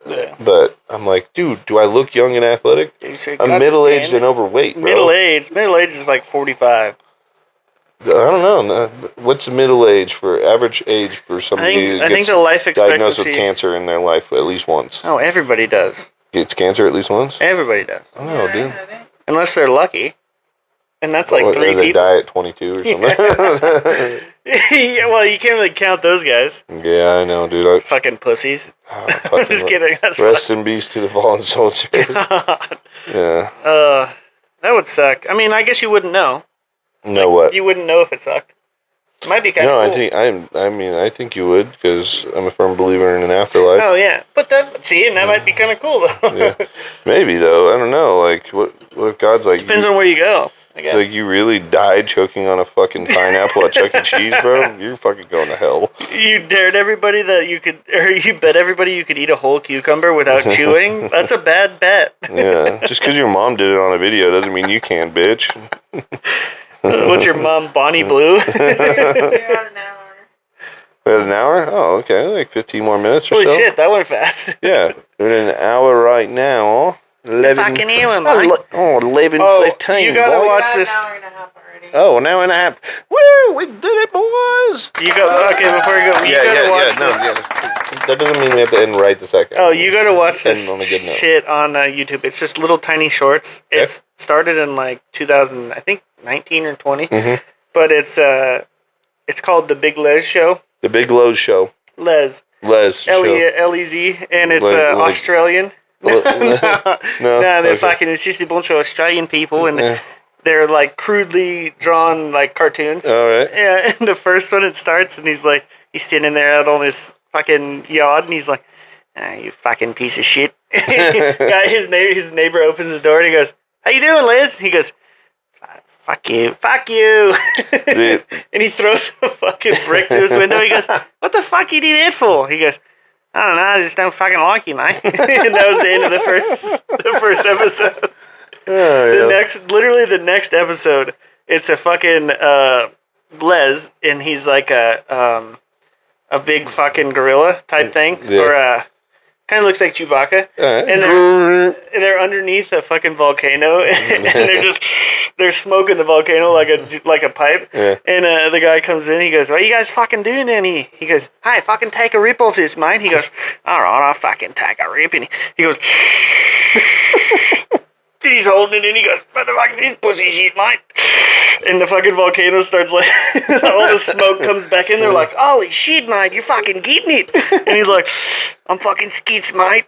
Yeah. But I'm like, dude, do I look young and athletic? You say, I'm "God middle aged damn and it." overweight, bro. Middle age is like 45. I don't know. What's the middle age for average age for somebody who I think gets the life diagnosed with expectancy. cancer in their life at least once? Oh, everybody does. Gets cancer at least once? Everybody does. I don't know, I dude. had it. Unless they're lucky. And that's like Or 3 they people. die at 22 or something. Yeah, well, you can't really count those guys. Yeah, I know, dude. Fucking pussies. Fucking Just kidding. That's rest in peace to the fallen soldiers. God. Yeah. That would suck. I mean, I guess you wouldn't know. Know what? You wouldn't know if it sucked. It might be kind of No, cool. I think you would because I'm a firm believer in an afterlife. Oh yeah, but that might be kind of cool though. Yeah, maybe though. I don't know. Like, what if God's like? Depends on where you go. I guess. Like you really died choking on a fucking pineapple at Chuck E. Cheese, bro? You're fucking going to hell. You dared everybody that you could, or you bet everybody you could eat a whole cucumber without chewing. That's a bad bet. Yeah, just because your mom did it on a video doesn't mean you can, bitch. What's your mom, Bonnie Blue? You're at an hour. We had an hour? Oh, okay, like 15 more minutes or Holy so. shit, that went fast. Yeah, we're in an hour right now. 11. Fucking hearing, Mike. 11, Oh, 15. you gotta boy. watch Got this. an hour and a half already. Oh, an hour and a half. Woo! We did it, boys. You go. Okay, before you go, you gotta watch this. That doesn't mean we have to end right the second. Oh, you gotta watch End this on a good note. shit on YouTube. It's just little tiny shorts. Okay. It's started in like 2000, I think 19 or 20. Mhm. But it's called The Big Les Show. The Big Lowe's Show. Les. Les show. Lez, and it's Like- Australian. No, No, they're okay. fucking. It's just a bunch of Australian people, and Yeah. they're like crudely drawn like cartoons. All right. Yeah, and the first one it starts, and he's standing there out on this fucking yard, and he's like, "You fucking piece of shit." Guy, his neighbor opens the door, and he goes, "How you doing, Liz?" He goes, fuck you. Dude. And he throws a fucking brick through his window. He goes, "What the fuck you do that for?" He goes, "I don't know, I just don't fucking like you, mate." And that was the end of the first episode. Oh, yeah. The next episode, it's a fucking Les, and he's like a big fucking gorilla type thing, Yeah. or kind of looks like Chewbacca, All right. and they're underneath a fucking volcano, and they're smoking the volcano like a pipe. Yeah. And the guy comes in, he goes, "What are you guys fucking doing?" And he goes, "Hey, fucking take a rip off this, mate." He goes, "All right, I'll fucking take a rip." And he goes, and he's holding it in. He goes, "What the fuck is this pussy shit, mate?" And the fucking volcano starts like, all the smoke comes back in. They're like, "Holy shit, mate, you're fucking getting it." And he's like, "I'm fucking skits, mate."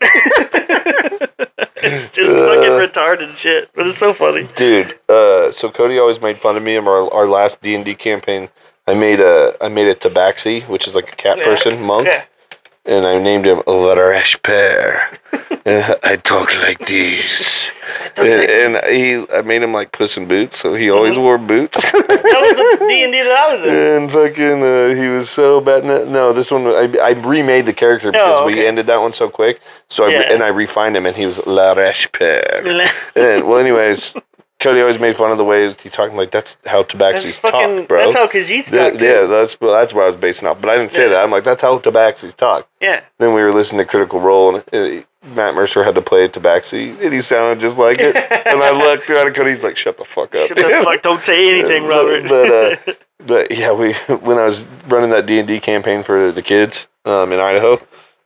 It's just fucking retarded shit, but it's so funny. Dude, so Cody always made fun of me in our last D&D campaign. I made a tabaxi, which is like a cat person, monk. Yeah. And I named him Larash Pear. And I talk like this. I made him like Puss in Boots, so he always wore boots. That was the D&D that I was in. And fucking, he was so bad. No, this one, I remade the character because we okay. ended that one so quick. So I refined him, and he was Larash Pear. And, well, anyways, Cody always made fun of the way he talking like that's how tabaxis talk, bro. That's how Khajiits talk, too. Yeah, that's where I was basing off. But I didn't say that. I'm like, that's how tabaxis talk. Yeah. Then we were listening to Critical Role, and Matt Mercer had to play a tabaxi, and he sounded just like it. And I looked at Cody, he's like, shut the fuck up. Shut the fuck, don't say anything, Robert. But yeah, when I was running that D&D campaign for the kids in Idaho,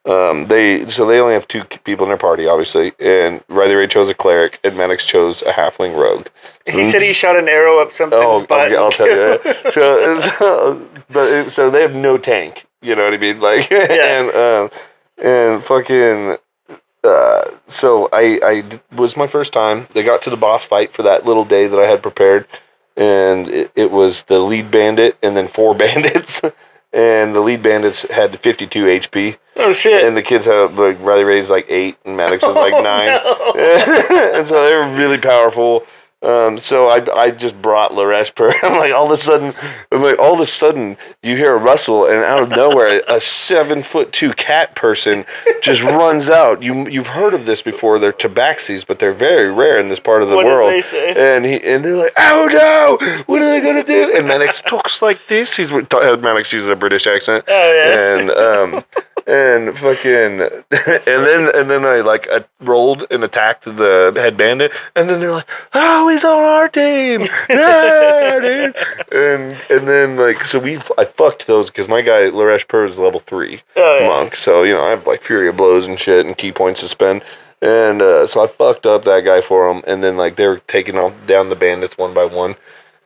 they only have 2 people in their party, obviously, and Riley Ray chose a cleric, and Maddox chose a halfling rogue. He said he shot an arrow up something's butt. I'll tell you. So they have no tank. You know what I mean? Like, Yeah. and fucking. So I was my first time. They got to the boss fight for that little day that I had prepared, and it was the lead bandit and then 4 bandits, and the lead bandits had 52 HP. Oh shit! And the kids had like Riley Ray's like 8 and Maddox was like 9, No. and so they were really powerful. So I just brought Lareshper. I'm like all of a sudden you hear a rustle and out of nowhere a 7'2" cat person just runs out. You've heard of this before? They're tabaxis, but they're very rare in this part of the What world. did they say? And they're like, oh no, what are they gonna do? And Maddox talks like this. Maddox uses a British accent. Oh yeah. And fucking and then I rolled and attacked the head bandit, and then they're like, oh, he's on our team. Yeah, dude. And then so I fucked those because my guy Laresh Purr is level 3 monk, so I have like Fury of Blows and shit and key points to spend. And so I fucked up that guy for him, and then they were taking down the bandits one by one,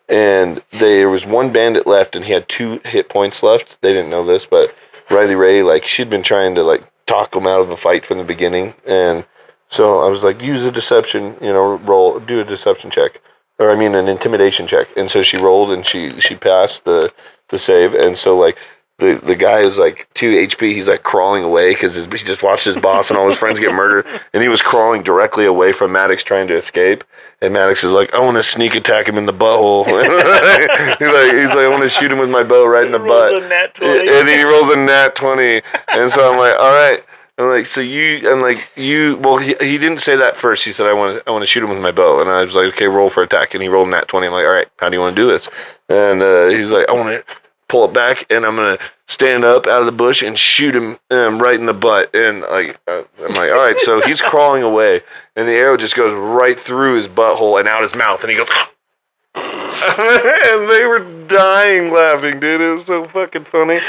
and there was one bandit left, and he had 2 hit points left. They didn't know this, but Riley Ray, she'd been trying to talk him out of the fight from the beginning, and so I was like, use a deception, do a deception check, or an intimidation check, and so she rolled and she passed the save, and so the guy is 2 HP. He's crawling away because he just watched his boss and all his friends get murdered, and he was crawling directly away from Maddox trying to escape. And Maddox is like, I want to sneak attack him in the butthole. he's like, I want to shoot him with my bow right in the butt. A nat 20. And he rolls a nat 20, and so I'm like, all right. I'm like, so well, he didn't say that first. He said, I want to shoot him with my bow. And I was like, okay, roll for attack. And he rolled a nat 20. I'm like, all right, how do you want to do this? And he's like, I want to pull it back, and I'm going to stand up out of the bush and shoot him right in the butt. And I'm like, all right, so he's crawling away, and the arrow just goes right through his butthole and out his mouth, and he goes, and they were dying laughing, dude. It was so fucking funny.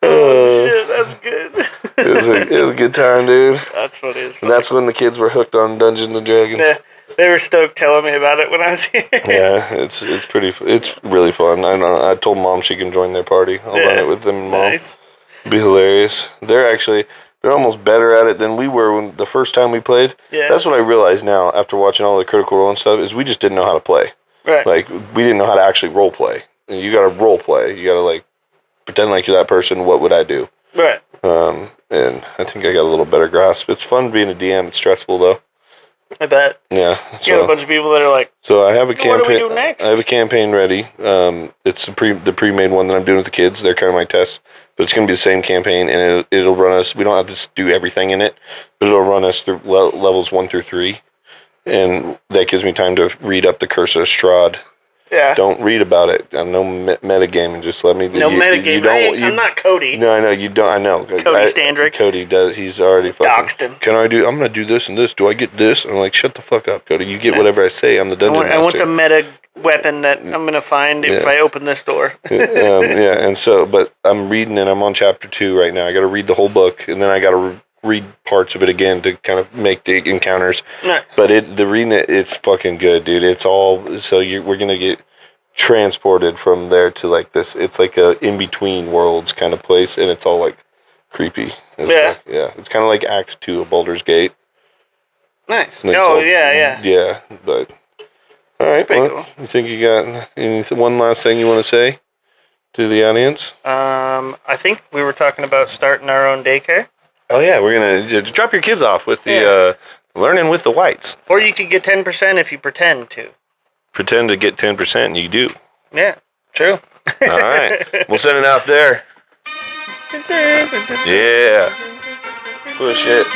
Oh shit, that's good. It was a good time, dude. That's funny as fuck. And that's when the kids were hooked on Dungeons and Dragons. Yeah, they were stoked telling me about it when I was here. Yeah, it's really fun. I told Mom she can join their party. I'll run it with them and Mom. Nice. It'd be hilarious. They're almost better at it than we were when the first time we played. Yeah. That's what I realize now after watching all the Critical Role and stuff is we just didn't know how to play. Right. We didn't know how to actually role play. And you got to role play. You got to pretend like you're that person. What would I do? Right. And I think I got a little better grasp. It's fun being a DM. It's stressful though. I bet. Yeah. You have a bunch of people that are like, so I have a campaign. What do we do next? I have a campaign ready. It's the pre-made one that I'm doing with the kids. They're kind of my tests, but it's going to be the same campaign, and it'll run us. We don't have to do everything in it, but it'll run us through levels 1 through 3, and that gives me time to read up the Curse of Strahd. yeah. Don't read about it. I'm no metagaming. Just let me. No metagame. I'm not Cody. No, I know you don't. I know. Cody Standrick. Cody does. He's already fucking. Doxed him. I'm gonna do this and this. Do I get this? I'm like, shut the fuck up, Cody. You get whatever I say. I'm the dungeon master. I want the meta weapon that I'm gonna find if I open this door. Yeah, and so, but I'm reading and I'm on chapter 2 right now. I got to read the whole book, and then I got to read parts of it again to kind of make the encounters. Nice. But it's fucking good, dude. It's all so we're gonna get transported from there to this. It's like a in between worlds kind of place, and it's all creepy. Yeah. It's kind of like Act 2 of Baldur's Gate. Nice. Yeah, but all right. Pretty Well, cool. you think you got one last thing you want to say to the audience? I think we were talking about starting our own daycare. Oh yeah, we're gonna drop your kids off with the learning with the whites. Or you could get 10% if you pretend to. Pretend to get 10%, and you do. Yeah, true. All right, we'll send it out there. Yeah, push it.